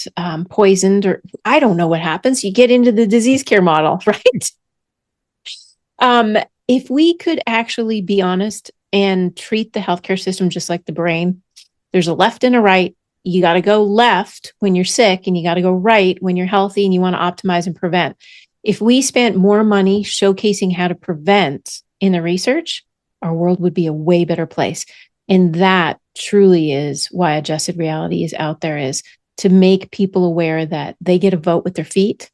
poisoned, or I don't know what happens. You get into the disease care model, right? If we could actually be honest and treat the healthcare system just like the brain, there's a left and a right. You got to go left when you're sick, and you got to go right when you're healthy and you want to optimize and prevent. If we spent more money showcasing how to prevent in the research, our world would be a way better place. And that truly is why adjusted reality is out there, is to make people aware that they get a vote with their feet.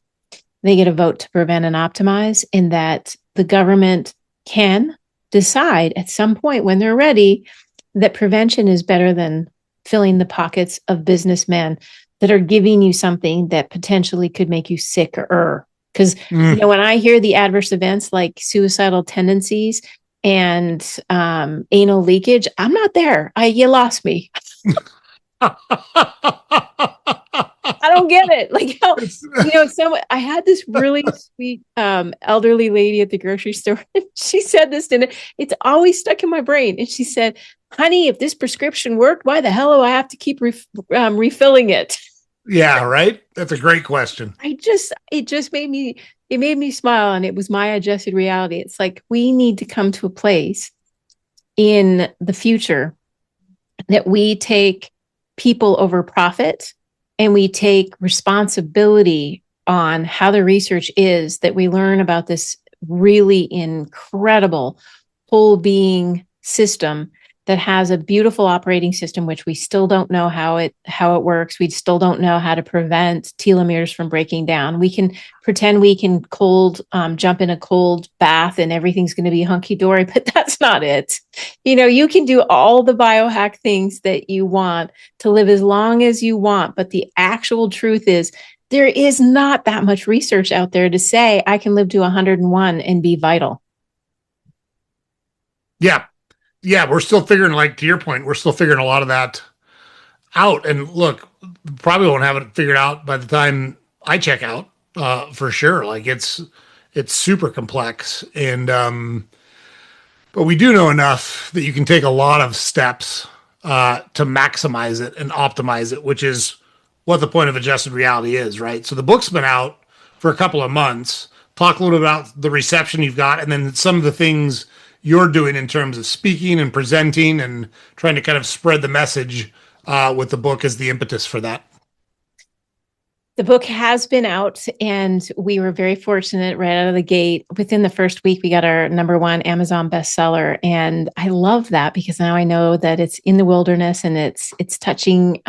They get a vote to prevent and optimize, and that the government can decide at some point when they're ready that prevention is better than filling the pockets of businessmen that are giving you something that potentially could make you sicker. Because when I hear the adverse events like suicidal tendencies and anal leakage, I'm not there. You lost me. I don't get it. Like, I had this really sweet elderly lady at the grocery store. She said this, and it's always stuck in my brain. And she said, "Honey, if this prescription worked, why the hell do I have to keep refilling it?" Yeah, right. That's a great question. It just made me smile, and it was my adjusted reality. It's like, we need to come to a place in the future that we take people over profit, and we take responsibility on how the research is, that we learn about this really incredible whole being system that has a beautiful operating system, which we still don't know how it works. We still don't know how to prevent telomeres from breaking down. We can pretend we can jump in a cold bath and everything's going to be hunky-dory, but that's not it. You can do all the biohack things that you want to live as long as you want, but the actual truth is there is not that much research out there to say I can live to 101 and be vital. Yeah, we're still figuring, like, to your point, we're still figuring a lot of that out. And look, probably won't have it figured out by the time I check out, for sure. Like, it's super complex. And, but we do know enough that you can take a lot of steps to maximize it and optimize it, which is what the point of adjusted reality is, right? So the book's been out for a couple of months. Talk a little bit about the reception you've got, and then some of the things you're doing in terms of speaking and presenting and trying to kind of spread the message with the book as the impetus for that. The book has been out, and we were very fortunate right out of the gate. Within the first week, we got our #1 Amazon bestseller, and I love that because now I know that it's in the wilderness and it's touching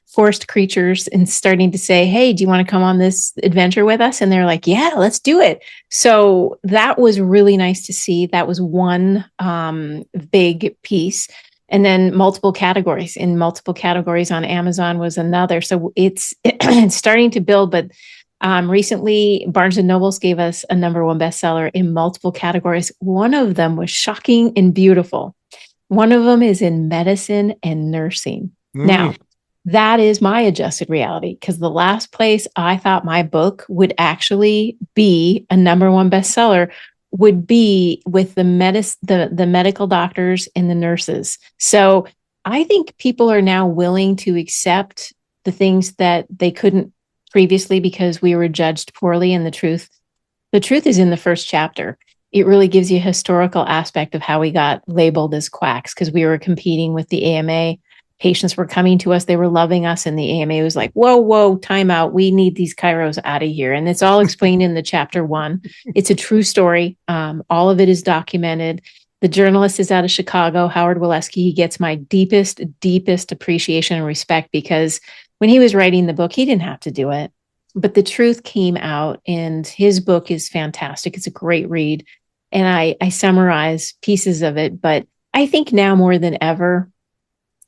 forest creatures and starting to say, "Hey, do you want to come on this adventure with us?" And they're like, "Yeah, let's do it." So that was really nice to see. That was one big piece. And then multiple categories on Amazon was another. So it's it's starting to build. But recently, Barnes and Nobles gave us a #1 bestseller in multiple categories. One of them was shocking and beautiful. One of them is in medicine and nursing. Now, that is my adjusted reality, because the last place I thought my book would actually be a #1 bestseller would be with the medical doctors and the nurses. So I think people are now willing to accept the things that they couldn't previously because we were judged poorly. And the truth is in the first chapter. It really gives you a historical aspect of how we got labeled as quacks, because we were competing with the AMA. Patients were coming to us, they were loving us, and the AMA was like, whoa, time out. We need these chiros out of here. And it's all explained in the chapter 1. It's a true story. All of it is documented. The journalist is out of Chicago, Howard Waleski. He gets my deepest appreciation and respect, because when he was writing the book, he didn't have to do it. But the truth came out, and his book is fantastic. It's a great read. And I summarize pieces of it. But I think now more than ever,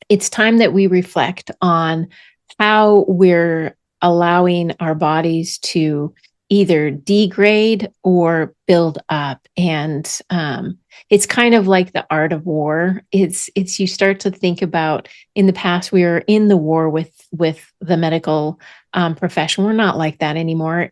it's time that we reflect on how we're allowing our bodies to either degrade or build up. And it's kind of like the art of war. It's you start to think about, in the past, we were in the war with the medical profession. We're not like that anymore,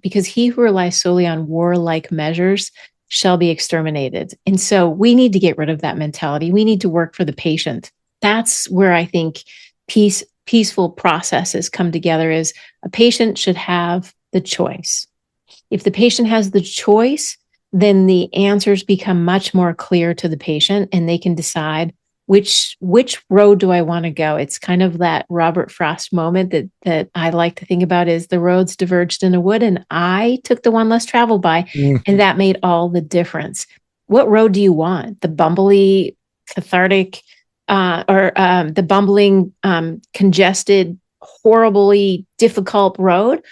because he who relies solely on warlike measures shall be exterminated. And so we need to get rid of that mentality. We need to work for the patient. That's where I think peaceful processes come together. Is a patient should have the choice. If the patient has the choice, then the answers become much more clear to the patient, and they can decide which road do I want to go. It's kind of that Robert Frost moment that I like to think about, is the roads diverged in a wood, and I took the one less traveled by, and that made all the difference. What road do you want? The bumbly, cathartic, or the bumbling, congested, horribly difficult road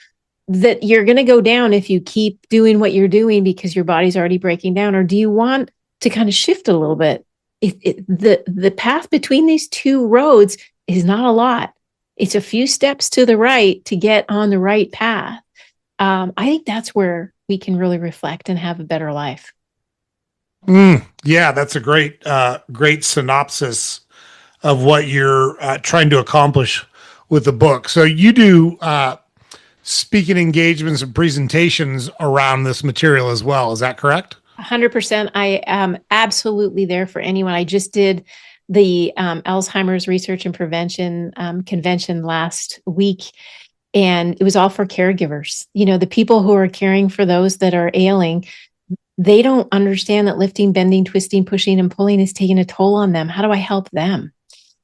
that you're going to go down if you keep doing what you're doing because your body's already breaking down? Or do you want to kind of shift a little bit? The path between these two roads is not a lot. It's a few steps to the right to get on the right path. I think that's where we can really reflect and have a better life. Yeah, that's a great synopsis of what you're trying to accomplish with the book. So you do speaking engagements and presentations around this material as well. Is that correct? 100%. I am absolutely there for anyone. I just did the Alzheimer's Research and Prevention convention last week, and it was all for caregivers. You know, the people who are caring for those that are ailing, they don't understand that lifting, bending, twisting, pushing, and pulling is taking a toll on them. How do I help them?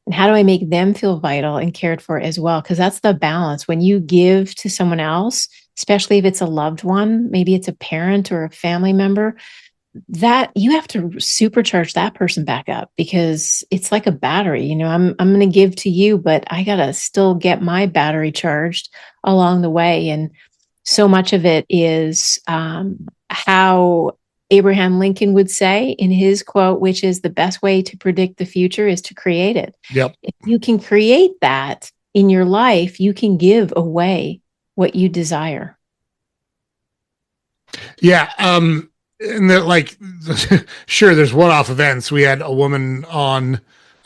And how do I make them feel vital and cared for as well? Because that's the balance. When you give to someone else, especially if it's a loved one, maybe it's a parent or a family member, that you have to supercharge that person back up, because it's like a battery. You know, I'm going to give to you, but I got to still get my battery charged along the way. And so much of it is how Abraham Lincoln would say in his quote, which is, the best way to predict the future is to create it. Yep. If you can create that in your life, you can give away what you desire. Yeah. And like, sure, there's one-off events. We had a woman on,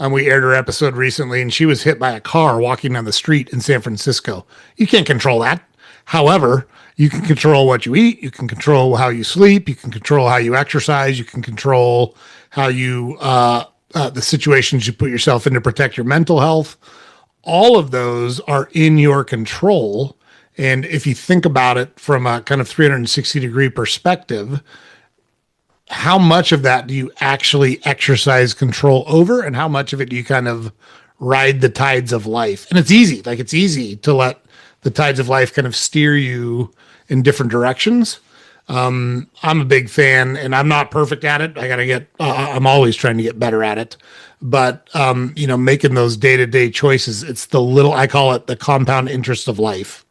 we aired her episode recently, and she was hit by a car walking down the street in San Francisco. You can't control that. However, you can control what you eat. You can control how you sleep. You can control how you exercise. You can control how you, the situations you put yourself in to protect your mental health. All of those are in your control. And if you think about it from a kind of 360-degree perspective, how much of that do you actually exercise control over, and how much of it do you kind of ride the tides of life? And it's easy. Like, it's easy to let the tides of life kind of steer you in different directions. I'm a big fan, and I'm not perfect at it. I'm always trying to get better at it. But, making those day to day choices, it's I call it the compound interest of life.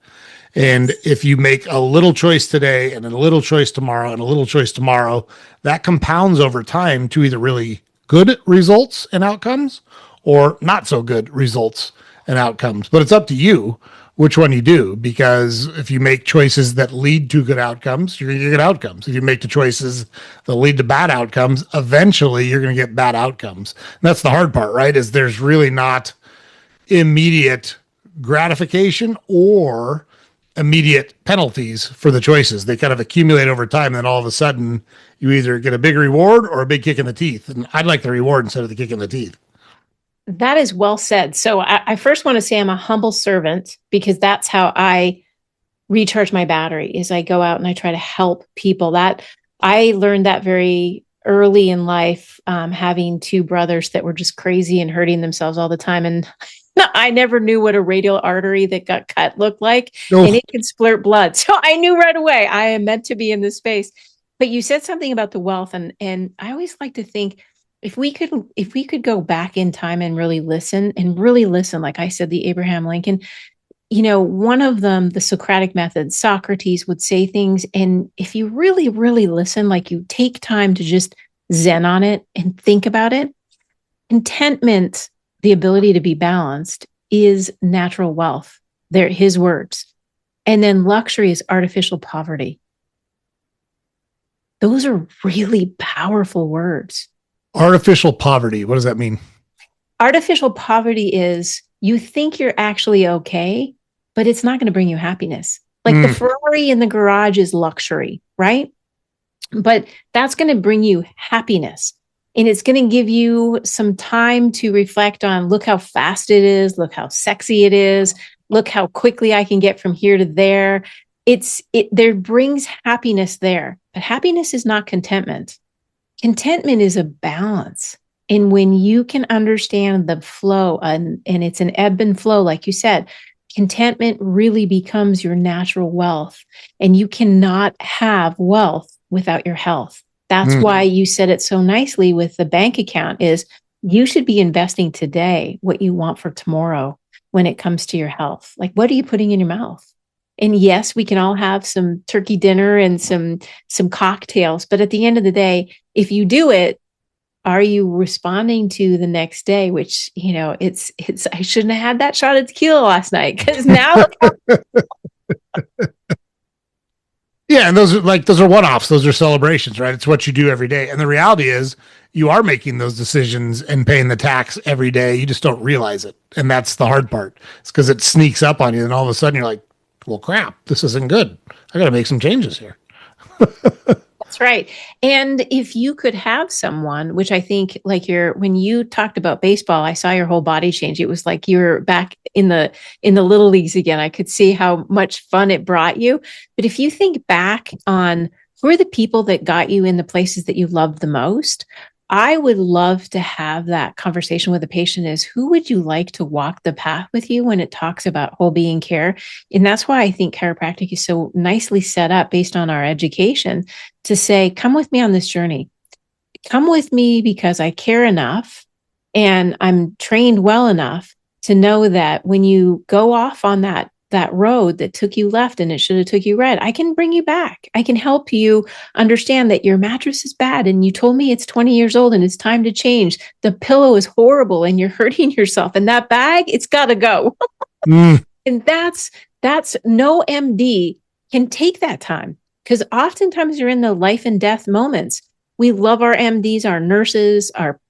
And if you make a little choice today and a little choice tomorrow and a little choice tomorrow, that compounds over time to either really good results and outcomes or not so good results and outcomes. But it's up to you which one you do, because if you make choices that lead to good outcomes, you're going to get good outcomes. If you make the choices that lead to bad outcomes, eventually you're going to get bad outcomes. And that's the hard part, right? Is there's really not immediate gratification or immediate penalties for the choices. They kind of accumulate over time, and then all of a sudden you either get a big reward or a big kick in the teeth. And I'd like the reward instead of the kick in the teeth. That is well said. So I first want to say I'm a humble servant, because that's how I recharge my battery, is I go out and I try to help people. That I learned that very early in life, having two brothers that were just crazy and hurting themselves all the time. And I never knew what a radial artery that got cut looked like, and it can splurt blood. So I knew right away I am meant to be in this space. But you said something about the wealth, and I always like to think, if we could go back in time and really listen, like I said, the Abraham Lincoln, one of them, the Socratic method, Socrates would say things, and if you really, really listen, like you take time to just zen on it and think about it, contentment, the ability to be balanced, is natural wealth. They're his words. And then luxury is artificial poverty. Those are really powerful words. Artificial poverty. What does that mean? Artificial poverty is you think you're actually okay, but it's not going to bring you happiness. Like the Ferrari in the garage is luxury, right? But that's going to bring you happiness. And it's going to give you some time to reflect on, look how fast it is, look how sexy it is, look how quickly I can get from here to there. There brings happiness there, but happiness is not contentment. Contentment is a balance. And when you can understand the flow, and it's an ebb and flow, like you said, contentment really becomes your natural wealth. And you cannot have wealth without your health. That's why you said it so nicely with the bank account, is you should be investing today what you want for tomorrow when it comes to your health. Like, what are you putting in your mouth? And yes, we can all have some turkey dinner and some cocktails, but at the end of the day, if you do it, are you responding to the next day? Which, it's I shouldn't have had that shot of tequila last night, because now Yeah, and those are one-offs. Those are celebrations, right? It's what you do every day. And the reality is you are making those decisions and paying the tax every day. You just don't realize it. And that's the hard part. It's because it sneaks up on you, and all of a sudden you're like, well, crap, this isn't good. I got to make some changes here. That's right. And if you could have someone, which I think, like when you talked about baseball, I saw your whole body change. It was like you were back in the little leagues again. I could see how much fun it brought you. But if you think back on who are the people that got you in the places that you loved the most, I would love to have that conversation with a patient, is who would you like to walk the path with you when it talks about whole being care? And that's why I think chiropractic is so nicely set up based on our education to say, come with me on this journey. Come with me because I care enough and I'm trained well enough to know that when you go off on that road that took you left and it should have took you right, I can bring you back. I can help you understand that your mattress is bad and you told me it's 20 years old and it's time to change. The pillow is horrible and you're hurting yourself, and that bag, it's got to go. And that's no MD can take that time, because oftentimes you're in the life and death moments. We love our MDs, our nurses, our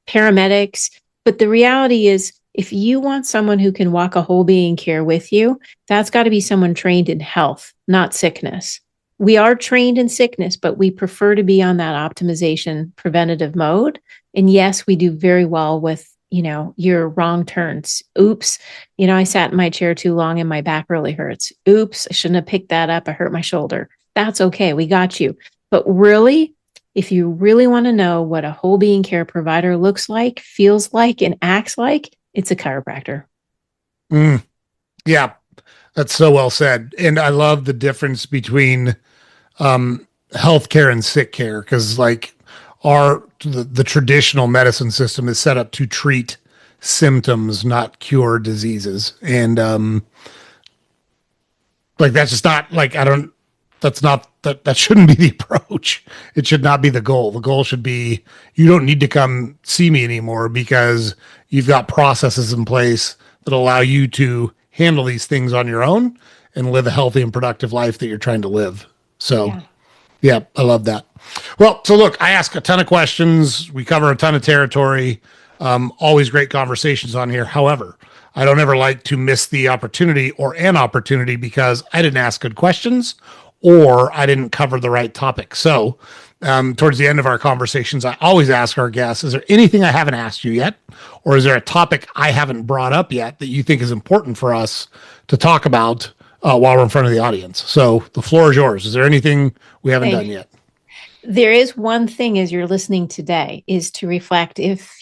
paramedics, but the reality is, if you want someone who can walk a whole being care with you, that's got to be someone trained in health, not sickness. We are trained in sickness, but we prefer to be on that optimization preventative mode. And yes, we do very well with, your wrong turns. Oops, I sat in my chair too long and my back really hurts. Oops, I shouldn't have picked that up. I hurt my shoulder. That's okay. We got you. But really, if you really want to know what a whole being care provider looks like, feels like, and acts like, it's a chiropractor. Yeah. That's so well said. And I love the difference between healthcare and sick care, because like the traditional medicine system is set up to treat symptoms, not cure diseases. And like that's just not like I don't that's not that shouldn't be the approach. It should not be the goal. The goal should be you don't need to come see me anymore because you've got processes in place that allow you to handle these things on your own and live a healthy and productive life that you're trying to live. So Yeah. yeah, I love that. Well, so look, I ask a ton of questions. We cover a ton of territory. Always great conversations on here. However, I don't ever like to miss the opportunity or an opportunity because I didn't ask good questions or I didn't cover the right topic. So, towards the end of our conversations, I always ask our guests, is there anything I haven't asked you yet? Or is there a topic I haven't brought up yet that you think is important for us to talk about while we're in front of the audience? So the floor is yours. Is there anything we haven't done yet? There is one thing as you're listening today is to reflect if,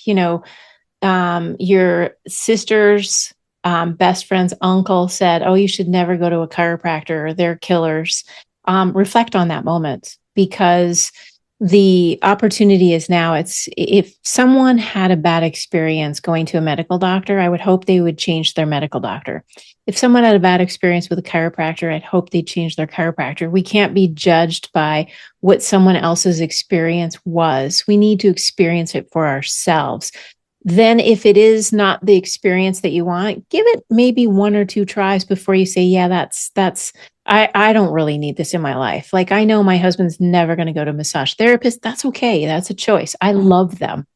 your sister's best friend's uncle said, oh, you should never go to a chiropractor, they're killers. Reflect on that moment, because the opportunity is now. It's if someone had a bad experience going to a medical doctor, I would hope they would change their medical doctor. If someone had a bad experience with a chiropractor, I'd hope they change their chiropractor. We can't be judged by what someone else's experience was. We need to experience it for ourselves. Then if it is not the experience that you want, give it maybe 1 or 2 tries before you say, yeah, I don't really need this in my life. Like, I know my husband's never going to go to a massage therapist. That's okay. That's a choice. I love them.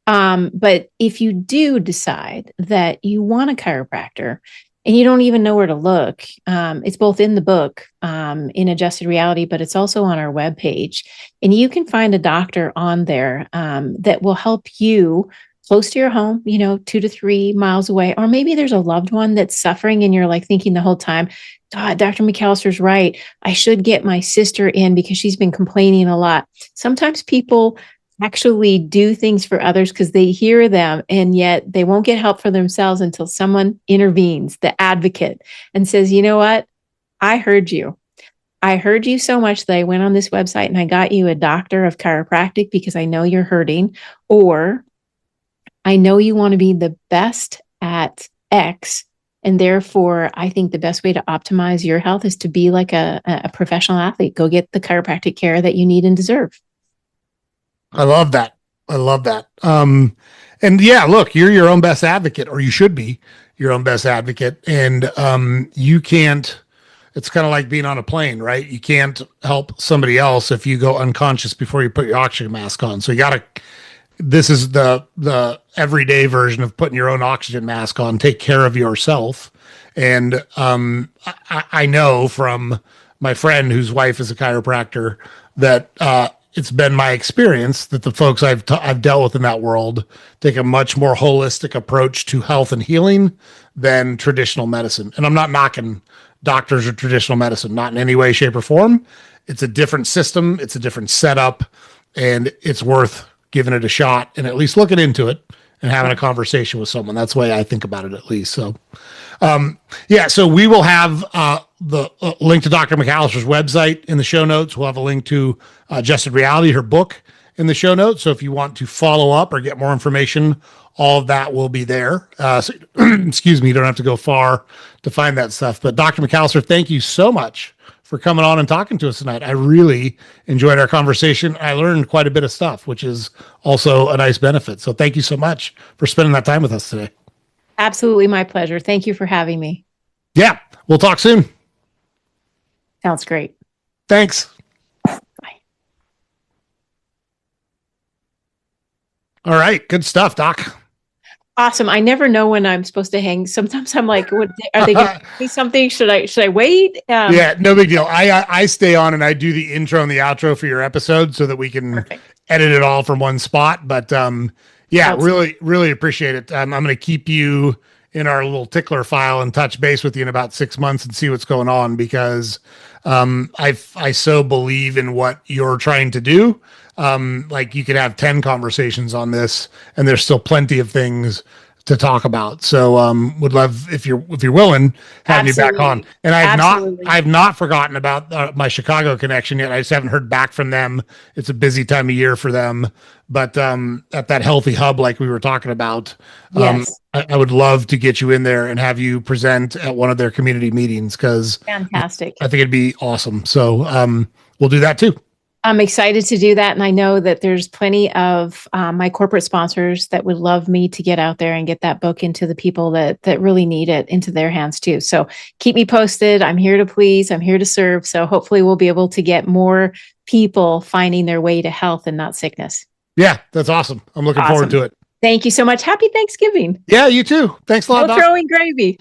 But if you do decide that you want a chiropractor and you don't even know where to look, it's both in the book, in Adjusted Reality, but it's also on our webpage. And you can find a doctor on there that will help you close to your home, 2 to 3 miles away. Or maybe there's a loved one that's suffering and you're like thinking the whole time, God, Dr. McAllister's right. I should get my sister in because she's been complaining a lot. Sometimes people actually do things for others because they hear them, and yet they won't get help for themselves until someone intervenes, the advocate, and says, you know what? I heard you. I heard you so much that I went on this website and I got you a doctor of chiropractic because I know you're hurting, or I know you want to be the best at X. And therefore, I think the best way to optimize your health is to be like a professional athlete. Go get the chiropractic care that you need and deserve. I love that. I love that. And yeah, look, you're your own best advocate, or you should be your own best advocate. And you can't, it's kind of like being on a plane, right? You can't help somebody else if you go unconscious before you put your oxygen mask on. So you got to, this is the everyday version of putting your own oxygen mask on. Take care of yourself. And I know from my friend whose wife is a chiropractor that it's been my experience that the folks I've dealt with in that world take a much more holistic approach to health and healing than traditional medicine. And I'm not knocking doctors or traditional medicine, not in any way, shape, or form. It's a different system. It's a different setup, and it's worth giving it a shot and at least looking into it and having a conversation with someone. That's the way I think about it, at least. So, yeah, so we will have the link to Dr. McAllister's website in the show notes. We'll have a link to Adjusted Reality, her book, in the show notes. So if you want to follow up or get more information, all of that will be there. So, excuse me, you don't have to go far to find that stuff. But Dr. McAllister, thank you so much for coming on and talking to us tonight. I really enjoyed our conversation. I learned quite a bit of stuff, which is also a nice benefit. So thank you so much for spending that time with us today. Absolutely my pleasure. Thank you for having me. Yeah, we'll talk soon. Sounds great. Thanks. Bye. All right, good stuff, Doc. Awesome. I never know when I'm supposed to hang. Sometimes I'm like, what, are they going to say something? Should I wait? Yeah, no big deal. I stay on and I do the intro and the outro for your episode so that we can Perfect. edit it all from one spot. But yeah, really appreciate it. I'm going to keep you in our little tickler file and touch base with you in about 6 months and see what's going on, because I so believe in what you're trying to do. Like you could have 10 conversations on this and there's still plenty of things to talk about. So would love if you're willing having you back on. Absolutely. And Absolutely. I've not forgotten about my Chicago connection yet. I just haven't heard back from them. It's a busy time of year for them, but at that healthy hub like we were talking about, Yes. I would love to get you in there and have you present at one of their community meetings because Fantastic. I think it'd be awesome. So we'll do that too. I'm excited to do that. And I know that there's plenty of my corporate sponsors that would love me to get out there and get that book into the people that really need it into their hands too. So keep me posted. I'm here to please. I'm here to serve. So hopefully we'll be able to get more people finding their way to health and not sickness. Yeah, that's awesome. I'm looking forward to it. Thank you so much. Happy Thanksgiving. Yeah, you too. Thanks a lot. No throwing gravy.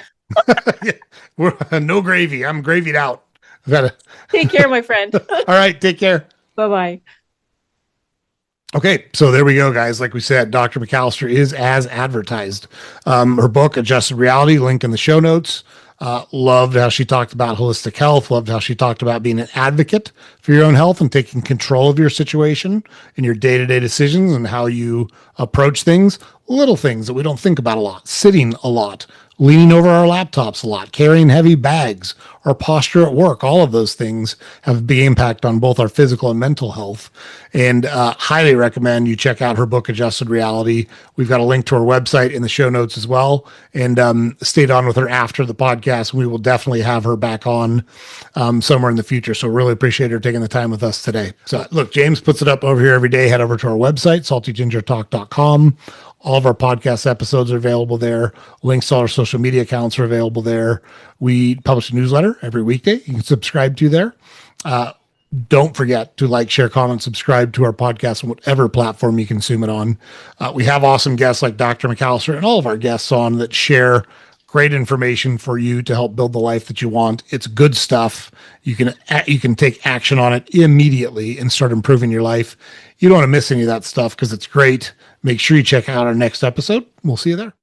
We're no gravy. I'm gravied out. Take care, my friend. All right. Take care. Bye-bye. Okay, so there we go, guys. Like we said, Dr. McAllister is as advertised. Her book, Adjusted Reality, link in the show notes. Loved how she talked about holistic health. Loved how she talked about being an advocate for your own health and taking control of your situation and your day-to-day decisions and how you approach things. Little things that we don't think about a lot. Sitting a lot, leaning over our laptops a lot, carrying heavy bags, our posture at work. All of those things have a big impact on both our physical and mental health. And highly recommend you check out her book, Adjusted Reality. We've got a link to her website in the show notes as well. And stayed on with her after the podcast. We will definitely have her back on somewhere in the future. So really appreciate her taking the time with us today. So look, James puts it up over here every day. Head over to our website, saltygingertalk.com. All of our podcast episodes are available there. Links to all our social media accounts are available there. We publish a newsletter every weekday. You can subscribe to there. Don't forget to like, share, comment, subscribe to our podcast on whatever platform you consume it on. We have awesome guests like Dr. McAllister and all of our guests on that share great information for you to help build the life that you want. It's good stuff. You can take action on it immediately and start improving your life. You don't want to miss any of that stuff because it's great. Make sure you check out our next episode. We'll see you there.